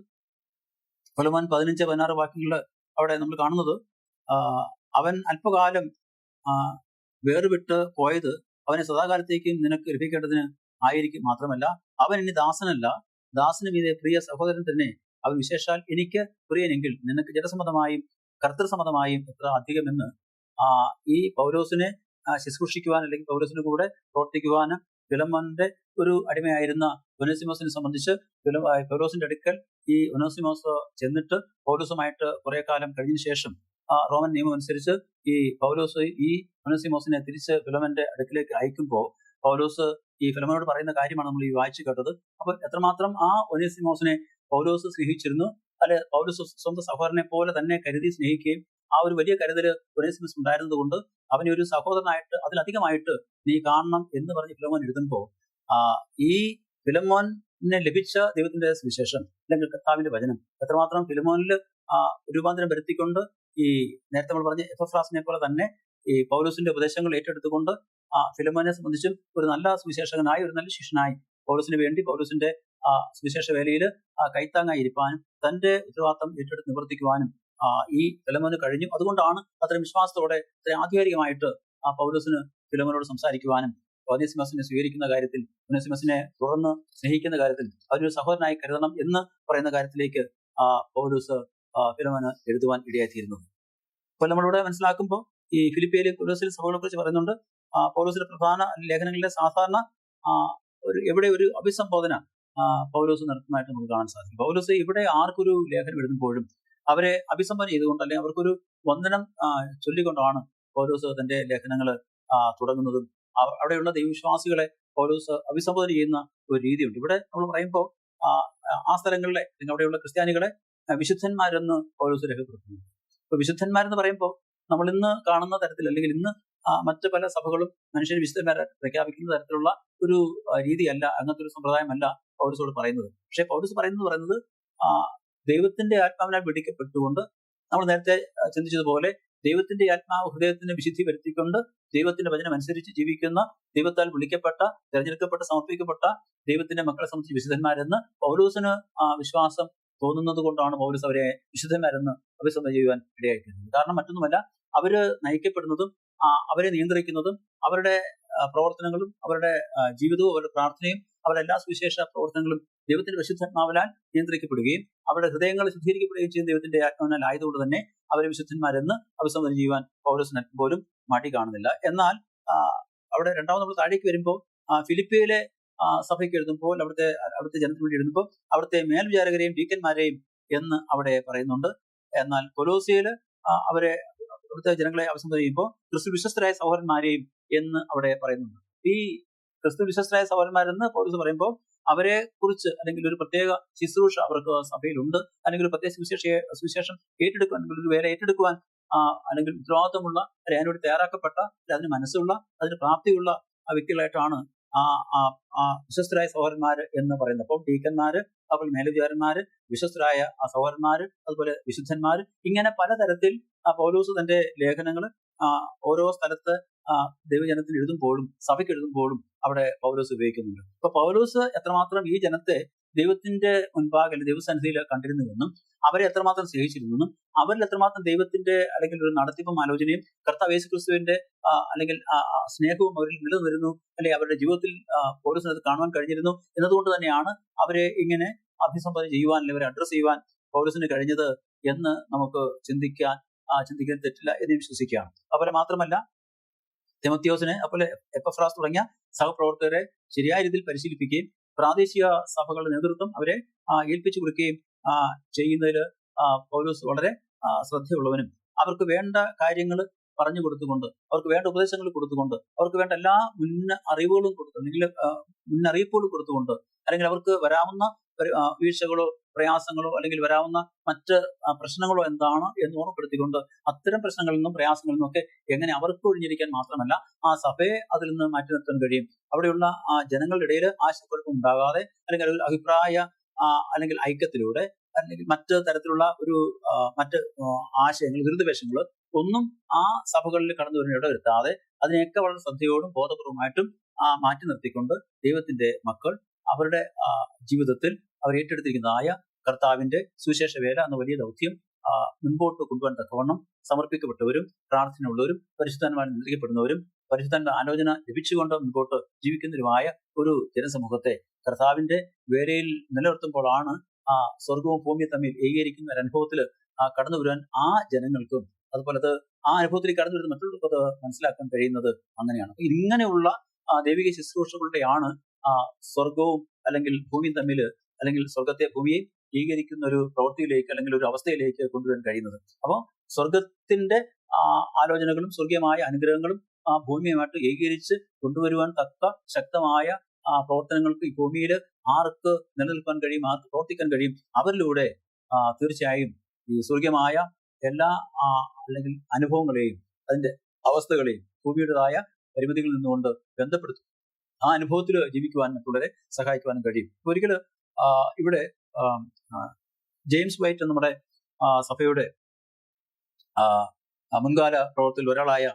ഫിലമോൻ 15-16 വാക്യങ്ങളിൽ അവിടെ നമ്മൾ കാണുന്നത് അവൻ അല്പകാലം വേർവിട്ട് പോയത് അവനെ സദാകാലത്തേക്കും നിനക്ക് ലഭിക്കേണ്ടതിന് ആയിരിക്കും. മാത്രമല്ല അവൻ ഇനി ദാസനല്ല, ദാസന് മീതെ പ്രിയ സഹോദരൻ തന്നെ. അവൻ വിശേഷാൽ എനിക്ക് പ്രിയനെങ്കിൽ നിനക്ക് ജഡസമ്മതമായും കർത്തൃസമ്മതമായും എത്ര അധികമെന്ന് ഈ പൗലോസിനെ ശുശ്രൂഷിക്കുവാൻ അല്ലെങ്കിൽ പൗലോസിന്റെ കൂടെ പ്രവർത്തിക്കുവാനും ഫിലമോന്റെ ഒരു അടിമയായിരുന്ന ഒനേസിമോസിനെ സംബന്ധിച്ച് പൗലോസിന്റെ അടുക്കൽ ഈ ഒനേസിമോസ് ചെന്നിട്ട് പൗലോസുമായിട്ട് കുറെ കാലം കഴിഞ്ഞതിന് ശേഷം റോമൻ നിയമം അനുസരിച്ച് ഈ പൗലോസ് ഈ ഒനേസിമോസിനെ തിരിച്ച് ഫിലമോന്റെ അടുക്കിലേക്ക് അയക്കുമ്പോൾ പൗലോസ് ഈ ഫിലമോനോട് പറയുന്ന കാര്യമാണ് നമ്മൾ ഈ വായിച്ചു കേട്ടത്. അപ്പൊ എത്രമാത്രം ആ ഒനേസിമോസിനെ പൗലോസ് സ്നേഹിച്ചിരുന്നു, അല്ലെ പൗലോസ് സ്വന്തം സഹോദരനെ പോലെ തന്നെ കരുതി സ്നേഹിക്കുകയും ആ ഒരു വലിയ കരുതല് ഒനേസിമോസ് ഉണ്ടായിരുന്നത് കൊണ്ട് അവനെ ഒരു സഹോദരനായിട്ട് അതിലധികമായിട്ട് നീ കാണണം എന്ന് പറഞ്ഞ് ഫിലമോൻ എഴുതുമ്പോൾ ഈ ഫിലമോനെ ലഭിച്ച ദൈവത്തിന്റെ സുവിശേഷം അല്ലെങ്കിൽ കർത്താവിന്റെ വചനം എത്രമാത്രം ഫിലമോനിൽ രൂപാന്തരം വരുത്തിക്കൊണ്ട് ഈ നേരത്തെ നമ്മൾ പറഞ്ഞ എപ്പഫ്രാസിനെ പോലെ തന്നെ ഈ പൗലോസിന്റെ ഉപദേശങ്ങൾ ഏറ്റെടുത്തുകൊണ്ട് ഫിലമോനെ സംബന്ധിച്ചും ഒരു നല്ല സുവിശേഷകനായി ഒരു നല്ല ശിഷ്യനായി പൗലോസിന് വേണ്ടി പൗലോസിന്റെ സുവിശേഷ വേലയിൽ കൈത്താങ്ങായി ഇരിക്കാനും തന്റെ ഉത്തരവാദിത്തം ഏറ്റെടുത്ത് നിവർത്തിക്കുവാനും ഈ ഫിലമോന് കഴിഞ്ഞു. അതുകൊണ്ടാണ് അത്രയും വിശ്വാസത്തോടെ അത്രയും ആധികാരികമായിട്ട് പൗലോസിന് ഫിലമോനോട് സംസാരിക്കുവാനും ഒനേസിമോസിനെ സ്വീകരിക്കുന്ന കാര്യത്തിൽ ഒനേസിമോസിനെ തുറന്ന് സ്നേഹിക്കുന്ന കാര്യത്തിൽ അവരൊരു സഹോദരനായി കരുതണം എന്ന് പറയുന്ന കാര്യത്തിലേക്ക് പൗലോസ് ഫിലമോന് എഴുതുവാൻ ഇടയായിത്തീരുന്നു. അപ്പോൾ നമ്മളിവിടെ മനസ്സിലാക്കുമ്പോൾ ഈ ഫിലിപ്പിയിലെ കൊലോസ്യയിലെ സഭകളെ കുറിച്ച് പറയുന്നുണ്ട്. പൗലോസിന്റെ പ്രധാന ലേഖനങ്ങളിലെ സാധാരണ എവിടെ ഒരു അഭിസംബോധന പൗലോസ് നടത്തുന്നതായിട്ട് നമുക്ക് കാണാൻ സാധിക്കും. പൗലോസ് ഇവിടെ ആർക്കൊരു ലേഖനം എഴുതുമ്പോഴും അവരെ അഭിസംബോധന ചെയ്തുകൊണ്ട് അല്ലെങ്കിൽ അവർക്കൊരു വന്ദനം ചൊല്ലിക്കൊണ്ടാണ് പൗലോസ് തന്റെ ലേഖനങ്ങൾ തുടങ്ങുന്നതും അവിടെയുള്ള ദൈവവിശ്വാസികളെ പൗലോസ് അഭിസംബോധന ചെയ്യുന്ന ഒരു രീതിയുണ്ട്. ഇവിടെ നമ്മൾ പറയുമ്പോൾ ആ സ്ഥലങ്ങളിലെ അല്ലെങ്കിൽ അവിടെയുള്ള ക്രിസ്ത്യാനികളെ വിശുദ്ധന്മാരെന്ന് പൗലോസ് രേഖപ്പെടുത്തുന്നു. ഇപ്പൊ വിശുദ്ധന്മാരെന്ന് പറയുമ്പോൾ നമ്മൾ ഇന്ന് കാണുന്ന തരത്തിൽ അല്ലെങ്കിൽ ഇന്ന് മറ്റു പല സഭകളും മനുഷ്യരെ വിശുദ്ധന്മാരെ പ്രഖ്യാപിക്കുന്ന തരത്തിലുള്ള ഒരു രീതിയല്ല, അങ്ങനത്തെ ഒരു സമ്പ്രദായമല്ല പൗലോസോട് പറയുന്നത്. പക്ഷെ പൗലോസ് പറയുന്നത് ദൈവത്തിന്റെ ആത്മാവിനാൽ പിടിക്കപ്പെട്ടുകൊണ്ട് നമ്മൾ നേരത്തെ ചിന്തിച്ചതുപോലെ ദൈവത്തിന്റെ ആത്മാവ് ഹൃദയത്തിന് വിശുദ്ധി വരുത്തിക്കൊണ്ട് ദൈവത്തിന്റെ വചനം അനുസരിച്ച് ജീവിക്കുന്ന, ദൈവത്താൽ വിളിക്കപ്പെട്ട, തിരഞ്ഞെടുക്കപ്പെട്ട, സമർപ്പിക്കപ്പെട്ട ദൈവത്തിന്റെ മക്കളെ സംബന്ധിച്ച് വിശുദ്ധന്മാരെന്ന് പൗലോസിന് വിശ്വാസം തോന്നുന്നത് കൊണ്ടാണ് പൗലോസ് അവരെ വിശുദ്ധന്മാരെന്ന് അഭിസംബോധന ചെയ്യുവാൻ ഇടയായിത്തീരുന്നത്. കാരണം മറ്റൊന്നുമല്ല, അവര് നയിക്കപ്പെടുന്നതും അവരെ നിയന്ത്രിക്കുന്നതും അവരുടെ പ്രവർത്തനങ്ങളും അവരുടെ ജീവിതവും അവരുടെ പ്രാർത്ഥനയും അവരുടെ എല്ലാ സുവിശേഷ പ്രവർത്തനങ്ങളും ദൈവത്തിന്റെ പരിശുദ്ധാത്മാവിനാൽ നിയന്ത്രിക്കപ്പെടുകയും അവരുടെ ഹൃദയങ്ങൾ ശുദ്ധീകരിക്കപ്പെടുകയും ചെയ്യുന്ന ദൈവത്തിന്റെ ആത്മാവിനാൽ ആയതുകൊണ്ട് തന്നെ അവരെ വിശുദ്ധന്മാരെന്ന് അഭിസംബോധന ചെയ്യുവാൻ പൗലോസിന് പോലും മടി കാണുന്നില്ല. എന്നാൽ അവിടെ രണ്ടാമത് നമ്മൾ താഴേക്ക് വരുമ്പോൾ ഫിലിപ്പിയിലെ സഭയ്ക്ക് എഴുതുമ്പോൾ അവിടുത്തെ ജനത്തിന് വേണ്ടി എഴുതുമ്പോൾ അവിടുത്തെ മേൽവിചാരകരെയും ഡീക്കന്മാരെയും എന്ന് അവിടെ പറയുന്നുണ്ട്. എന്നാൽ കൊലോസിയയില് അവിടുത്തെ ജനങ്ങളെ അഭിസംബോധന ചെയ്യുമ്പോൾ ക്രിസ്തു വിശ്വസ്തരായ സഹോദരന്മാരെയും എന്ന് അവിടെ പറയുന്നുണ്ട്. ഈ ക്രിസ്തു വിശ്വസ്തരായ സഹോദരന്മാരെന്ന് പൗലോസ് പറയുമ്പോൾ അവരെ കുറിച്ച് അല്ലെങ്കിൽ ഒരു പ്രത്യേക ശുശ്രൂഷ അവർക്ക് സഭയിലുണ്ട്, അല്ലെങ്കിൽ ഒരു പ്രത്യേക സുവിശേഷം ഏറ്റെടുക്കുവാൻ, അല്ലെങ്കിൽ ഒരു വേല ഏറ്റെടുക്കുവാൻ അല്ലെങ്കിൽ ഉത്തരവാദിത്വമുള്ള, അല്ലെങ്കിൽ അതിനോട് തയ്യാറാക്കപ്പെട്ട, അതിന് മനസ്സുള്ള, അതിന് പ്രാപ്തിയുള്ള വ്യക്തികളായിട്ടാണ് വിശ്വസ്തരായ സഹോദരന്മാര് എന്ന് പറയുന്നത്. അപ്പോൾ ഡീക്കന്മാര്, അതുപോലെ മേലധികാരന്മാര്, വിശ്വസ്തരായ സഹോദരന്മാര്, അതുപോലെ വിശുദ്ധന്മാര്, ഇങ്ങനെ പലതരത്തിൽ പൗലോസ് തന്റെ ലേഖനങ്ങൾ ഓരോ സ്ഥലത്ത് ദൈവജനത്തിന് എഴുതുമ്പോഴും സഭയ്ക്ക് എഴുതുമ്പോഴും അവിടെ പൗലോസ് ഉപയോഗിക്കുന്നുണ്ട്. അപ്പൊ പൗലോസ് എത്രമാത്രം ഈ ജനത്തെ ദൈവത്തിന്റെ മുൻപാകെ ദൈവസന്നിധിയിൽ കണ്ടിരുന്നുവെന്നും അവരെ എത്രമാത്രം സ്നേഹിച്ചിരുന്നെന്നും അവരിൽ എത്രമാത്രം ദൈവത്തിന്റെ അല്ലെങ്കിൽ ഒരു നടത്തിപ്പും ആലോചനയും കർത്താവ് യേശു ക്രിസ്തുവിന്റെ അല്ലെങ്കിൽ സ്നേഹവും അവരിൽ നിലനിന്നിരുന്നു, അല്ലെങ്കിൽ അവരുടെ ജീവിതത്തിൽ പൗലോസിനത് കാണുവാൻ കഴിഞ്ഞിരുന്നു എന്നതുകൊണ്ട് തന്നെയാണ് അവരെ ഇങ്ങനെ അഭിസംബോധന ചെയ്യുവാൻ, അല്ലെങ്കിൽ അവരെ അഡ്രസ് ചെയ്യുവാൻ പൗലോസിന് കഴിഞ്ഞത് എന്ന് നമുക്ക് ചിന്തിക്കാൻ തെറ്റില്ല എന്ന് വിശ്വസിക്കുകയാണ്. അതുപോലെ മാത്രമല്ല, തിമോത്തിയോസിനെ, അതുപോലെ എപ്പഫ്രാസ് തുടങ്ങിയ സഹപ്രവർത്തകരെ ശരിയായ രീതിയിൽ പരിശീലിപ്പിക്കുകയും പ്രാദേശിക സഭകളുടെ നേതൃത്വം അവരെ ഏൽപ്പിച്ചു കൊടുക്കുകയും ചെയ്യുന്നതിൽ പൗലോസ് വളരെ ശ്രദ്ധയുള്ളവനും അവർക്ക് വേണ്ട കാര്യങ്ങൾ പറഞ്ഞു കൊടുത്തുകൊണ്ട്, അവർക്ക് വേണ്ട ഉപദേശങ്ങൾ കൊടുത്തുകൊണ്ട്, അവർക്ക് വേണ്ട എല്ലാ അറിവുകളും കൊടുത്തു, അല്ലെങ്കിൽ മുന്നറിയിപ്പുകൾ കൊടുത്തുകൊണ്ട്, അല്ലെങ്കിൽ അവർക്ക് വരാവുന്ന വീഴ്ചകളോ പ്രയാസങ്ങളോ അല്ലെങ്കിൽ വരാവുന്ന മറ്റ് പ്രശ്നങ്ങളോ എന്താണ് എന്ന് ഓർമ്മപ്പെടുത്തിക്കൊണ്ട് അത്തരം പ്രശ്നങ്ങളിൽ നിന്നും പ്രയാസങ്ങളിൽ നിന്നും ഒക്കെ എങ്ങനെ അവർക്ക് ഒഴിഞ്ഞിരിക്കാൻ മാത്രമല്ല ആ സഭയെ അതിൽ നിന്ന് മാറ്റി നിർത്താൻ കഴിയും, അവിടെയുള്ള ജനങ്ങളുടെ ഇടയിൽ ആശയക്കുഴപ്പം ഉണ്ടാകാതെ, അല്ലെങ്കിൽ ഒരു അഭിപ്രായ അല്ലെങ്കിൽ ഐക്യത്തിലൂടെ, അല്ലെങ്കിൽ മറ്റ് തരത്തിലുള്ള ഒരു മറ്റ് ആശയങ്ങൾ, വിരുദ്ധവേഷങ്ങൾ ഒന്നും ആ സഭകളിൽ കടന്നു വരുന്ന ഇടവരുത്താതെ അതിനെയൊക്കെ വളരെ ശ്രദ്ധയോടും ബോധപൂർവമായിട്ടും മാറ്റി നിർത്തിക്കൊണ്ട് ദൈവത്തിന്റെ മക്കൾ അവരുടെ ജീവിതത്തിൽ അവർ ഏറ്റെടുത്തിരിക്കുന്നതായ കർത്താവിന്റെ സുവിശേഷ വേല എന്ന വലിയ ദൗത്യം മുൻപോട്ട് കൊണ്ടുപോകാൻ തക്കവണ്ണം സമർപ്പിക്കപ്പെട്ടവരും പ്രാർത്ഥനയുള്ളവരും പരിശുദ്ധാത്മാവിൽ നിയന്ത്രിക്കപ്പെടുന്നവരും പരിശുദ്ധാത്മ ആലോചന ലഭിച്ചുകൊണ്ട് മുൻപോട്ട് ജീവിക്കുന്നവരുമായ ഒരു ജനസമൂഹത്തെ കർത്താവിന്റെ വേലയിൽ നിലനിർത്തുമ്പോഴാണ് സ്വർഗവും ഭൂമിയും തമ്മിൽ ഏകീകരിക്കുന്ന ഒരു അനുഭവത്തിൽ കടന്നു വരുവാൻ ആ ജനങ്ങൾക്കും, അതുപോലെ അത് ആ അനുഭവത്തിൽ കടന്നു വരുന്ന മറ്റുള്ളവർക്ക് അത് മനസ്സിലാക്കാൻ കഴിയുന്നത് അങ്ങനെയാണ്. ഇങ്ങനെയുള്ള ദൈവിക ശുശ്രൂഷകളുടെയാണ് സ്വർഗവും അല്ലെങ്കിൽ ഭൂമിയും തമ്മിൽ, അല്ലെങ്കിൽ സ്വർഗത്തെ ഭൂമിയെ ഏകീകരിക്കുന്ന ഒരു പ്രവൃത്തിയിലേക്ക് അല്ലെങ്കിൽ ഒരു അവസ്ഥയിലേക്ക് കൊണ്ടുവരാൻ കഴിയുന്നത്. അപ്പോൾ സ്വർഗത്തിന്റെ ആലോചനകളും സ്വർഗീയമായ അനുഗ്രഹങ്ങളും ഭൂമിയുമായിട്ട് ഏകീകരിച്ച് കൊണ്ടുവരുവാൻ തക്ക ശക്തമായ പ്രവർത്തനങ്ങൾക്ക് ഈ ഭൂമിയിൽ ആർക്ക് നിലനിൽക്കാൻ കഴിയും, ആർക്ക് പ്രവർത്തിക്കാൻ കഴിയും, അവരിലൂടെ തീർച്ചയായും ഈ സ്വർഗീയമായ എല്ലാ അല്ലെങ്കിൽ അനുഭവങ്ങളെയും അതിന്റെ അവസ്ഥകളെയും ഭൂമിയുടേതായ പരിമിതികളിൽ നിന്നുകൊണ്ട് ബന്ധപ്പെടുത്തും ആ അനുഭവത്തിൽ ജീവിക്കുവാൻ മറ്റുള്ളവരെ സഹായിക്കുവാനും കഴിയും. ഒരിക്കലും ഇവിടെ ജെയിംസ് വൈറ്റ് നമ്മുടെ സഭയുടെ മുൻകാല പ്രവർത്തകരിൽ ഒരാളായ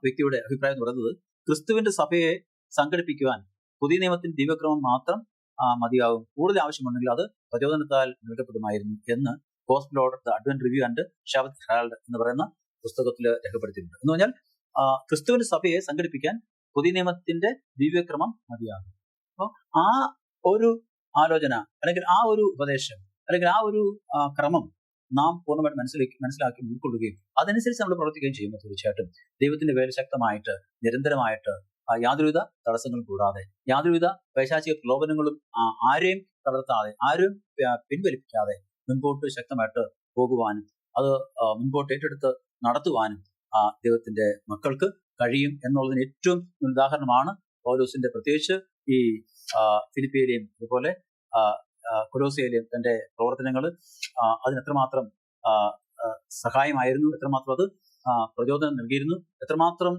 വ്യക്തിയുടെ അഭിപ്രായം എന്ന് പറയുന്നത്, ക്രിസ്തുവിന്റെ സഭയെ സംഘടിപ്പിക്കുവാൻ പുതിയ നിയമത്തിന്റെ ദിവ്യക്രമം മാത്രം മതിയാകും, കൂടുതൽ ആവശ്യമുണ്ടെങ്കിൽ അത് പ്രചോദനത്താൽ നൽകപ്പെടുമായിരുന്നു എന്ന് gospel of the Advent review and ഷാബത്ത് Herald എന്ന് പറയുന്ന പുസ്തകത്തിൽ രേഖപ്പെടുത്തിയിട്ടുണ്ട്. എന്ന് പറഞ്ഞാൽ ക്രിസ്തുവിന്റെ സഭയെ സംഘടിപ്പിക്കാൻ പുതിയ നിയമത്തിന്റെ ദിവ്യക്രമം മതിയാകും. അപ്പോൾ ആ ഒരു ആലോചന അല്ലെങ്കിൽ ആ ഒരു ഉപദേശം അല്ലെങ്കിൽ ആ ഒരു ക്രമം നാം പൂർണ്ണമായിട്ട് മനസ്സിലാക്കി ഉൾക്കൊള്ളുകയും അതനുസരിച്ച് നമ്മൾ പ്രവർത്തിക്കുകയും ചെയ്യുമ്പോൾ തീർച്ചയായിട്ടും ദൈവത്തിന്റെ വേല ശക്തമായിട്ട് നിരന്തരമായിട്ട് യാതൊരുവിധ തടസ്സങ്ങളും കൂടാതെ, യാതൊരുവിധ പൈശാചിക പ്രലോഭനങ്ങളും ആരെയും തളർത്താതെ, ആരും പിൻവലിപ്പിക്കാതെ മുൻപോട്ട് ശക്തമായിട്ട് പോകുവാനും അത് മുൻപോട്ട് ഏറ്റെടുത്ത് നടത്തുവാനും ദൈവത്തിന്റെ മക്കൾക്ക് കഴിയും എന്നുള്ളതിന് ഏറ്റവും ഉദാഹരണമാണ് പൗലോസിന്റെ പ്രത്യേകിച്ച് ഈ ഫിലിപ്പിയിലെയും അതുപോലെ കൊലോസിയയിലെയും തന്റെ പ്രവർത്തനങ്ങൾ അതിനെത്രമാത്രം സഹായമായിരുന്നു, എത്രമാത്രം അത് പ്രചോദനം നൽകിയിരുന്നു, എത്രമാത്രം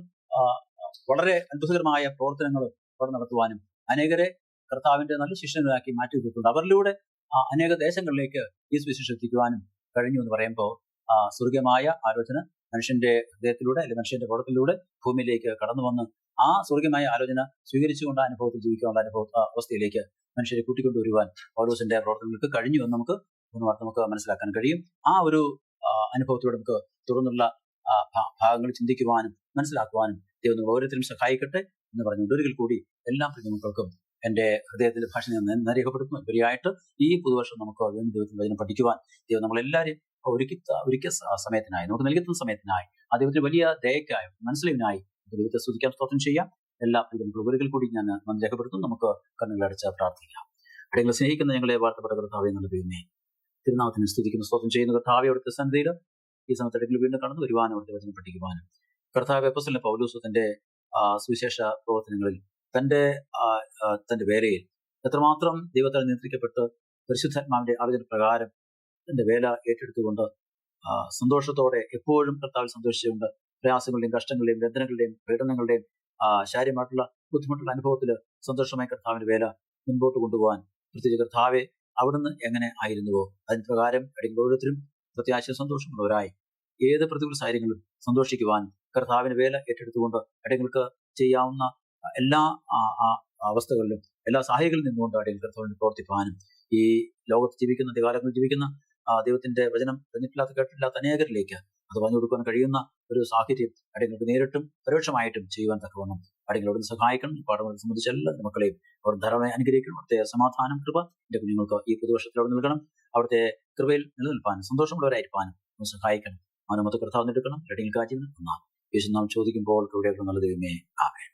വളരെ അത്ഭുതകരമായ പ്രവർത്തനങ്ങൾ അവർ നടത്തുവാനും അനേകരെ കർത്താവിന്റെ നല്ല ശിഷ്യങ്ങളാക്കി മാറ്റിവെച്ചിട്ടുണ്ട്. അവരിലൂടെ അനേക ദേശങ്ങളിലേക്ക് ഈ സുവിശേഷം എത്തിക്കുവാനും കഴിഞ്ഞു എന്ന് പറയുമ്പോൾ സ്വർഗീയമായ ആലോചന മനുഷ്യന്റെ ഹൃദയത്തിലൂടെ അല്ലെങ്കിൽ മനുഷ്യന്റെ ബോധത്തിലൂടെ ഭൂമിയിലേക്ക് കടന്നു വന്ന് ആ സ്വർഗീയമായ ആലോചന സ്വീകരിച്ചുകൊണ്ട് അനുഭവത്തിൽ ജീവിക്കാനുള്ള അവസ്ഥയിലേക്ക് മനുഷ്യരെ കൂട്ടിക്കൊണ്ടുവരുവാൻ പൗലോസിന്റെ പ്രവർത്തനങ്ങൾക്ക് കഴിഞ്ഞു എന്ന് നമുക്ക് മനസ്സിലാക്കാൻ കഴിയും. ആ ഒരു അനുഭവത്തിലൂടെ നമുക്ക് തുടർന്നുള്ള ഭാഗങ്ങൾ ചിന്തിക്കുവാനും മനസ്സിലാക്കുവാനും ദൈവം നമ്മൾ ഓരോരുത്തരും സഹായിക്കട്ടെ എന്ന് പറഞ്ഞുകൊണ്ട് ഒരിക്കൽ കൂടി എല്ലാ പ്രിയമക്കൾക്കും എൻ്റെ ഹൃദയത്തിന്റെ ഭാഷ ഞാൻ രേഖപ്പെടുത്തുന്നു. ഉപരിയായിട്ട് ഈ പുതുവർഷം നമുക്ക് വീണ്ടും ദൈവത്തിന്റെ വചനം പഠിക്കുവാൻ ദൈവം നമ്മളെല്ലാവരും ഒരുക്കിയ സമയത്തിനായി, നമുക്ക് നൽകുന്ന സമയത്തിനായി, ആ ദൈവത്തിന് വലിയ ദയക്കായും മനസ്സിലായി ദൈവത്തെ സ്തുതിക്കാൻ സ്തോത്രം ചെയ്യാം. എല്ലാ പ്രിയങ്ങളും ഒരിക്കൽ കൂടി ഞാൻ നന്ദി രേഖപ്പെടുത്തും. നമുക്ക് കണ്ണുകളടച്ച് പ്രാർത്ഥിക്കാം. അടങ്ങൾ സ്നേഹിക്കുന്ന ഞങ്ങളെ വാർത്തപ്പെട്ട കർത്താവെ എന്നുള്ള ദൈവമേ, തിരുനാമത്തിന് സ്തുതിക്കുന്ന സ്തോത്രം ചെയ്യുന്ന കർത്താവെ, അവിടുത്തെ സന്ധിയിൽ ഈ സമയത്ത് വീണ്ടും കടന്നു വരുവാനും അവിടുത്തെ വചനം പഠിക്കുവാനും കർത്താവ് അപ്പോസ്തലൻ പൗലോസ് തന്റെ സുവിശേഷ പ്രവർത്തനങ്ങളിൽ തന്റെ വേലയിൽ എത്രമാത്രം ദൈവത്താൽ നിയന്ത്രിക്കപ്പെട്ട് പരിശുദ്ധാത്മാവിന്റെ ആലോചന പ്രകാരം തന്റെ വേല ഏറ്റെടുത്തുകൊണ്ട് സന്തോഷത്തോടെ എപ്പോഴും കർത്താവിൽ സന്തോഷിച്ചുകൊണ്ട് പ്രയാസങ്ങളുടെയും കഷ്ടങ്ങളുടെയും വേദനകളുടെയും പീഡനങ്ങളുടെയും ശാരീരമായിട്ടുള്ള ബുദ്ധിമുട്ടുള്ള അനുഭവത്തിൽ സന്തോഷമായി കർത്താവിന്റെ വേല മുൻപോട്ട് കൊണ്ടുപോകാൻ പ്രത്യേകിച്ച് കർത്താവെ അവിടുന്ന് എങ്ങനെ ആയിരുന്നുവോ അതിന് പ്രകാരം അടിക്കുന്ന ഓരോരുത്തരും പ്രത്യാശ സന്തോഷമുള്ളവരായി ഏത് പ്രതികൂല സാഹചര്യങ്ങളും സന്തോഷിക്കുവാൻ കർത്താവിന്റെ വേല ഏറ്റെടുത്തുകൊണ്ട് അടിങ്ങൾക്ക് ചെയ്യാവുന്ന എല്ലാ അവസ്ഥകളിലും എല്ലാ സാഹചര്യങ്ങളിൽ നിന്നുകൊണ്ട് അടിയങ്ങൾ കർത്താവിന് പ്രവർത്തിപ്പാനും ഈ ലോകത്ത് ജീവിക്കുന്ന അധികാരങ്ങളിൽ ജീവിക്കുന്ന ദൈവത്തിന്റെ വചനം പറഞ്ഞിട്ടില്ലാത്ത കേട്ടിട്ടില്ലാത്ത അനേകരിലേക്ക് അത് പറഞ്ഞു കൊടുക്കാൻ കഴിയുന്ന ഒരു സാഹചര്യം അടിയങ്ങൾക്ക് നേരിട്ടും പരോക്ഷമായിട്ടും ചെയ്യുവാൻ തക്കവണ്ണം അടിയങ്ങളോട് സഹായിക്കണം. പാഠങ്ങളെ സംബന്ധിച്ച് എല്ലാ മക്കളെയും അവർ ധാരാളമായി അനുഗ്രഹിക്കണം. അവിടുത്തെ സമാധാനം കൃപ എന്റെ കുഞ്ഞുങ്ങൾക്ക് ഈ പുതുവർഷത്തിലൂടെ നൽകണം. അവിടുത്തെ കൃപയിൽ നിലനിൽപ്പാനും സന്തോഷമുള്ളവരായിരിക്കാനും സഹായിക്കണം. അനുമതി കർത്താവ് എടുക്കണം. അടിയങ്ങൾക്ക് ആജീവനം യേശുനാമം ചോദിക്കുമ്പോൾ കൃപയുടെ നല്ല ദൈവമേ, ആമേൻ.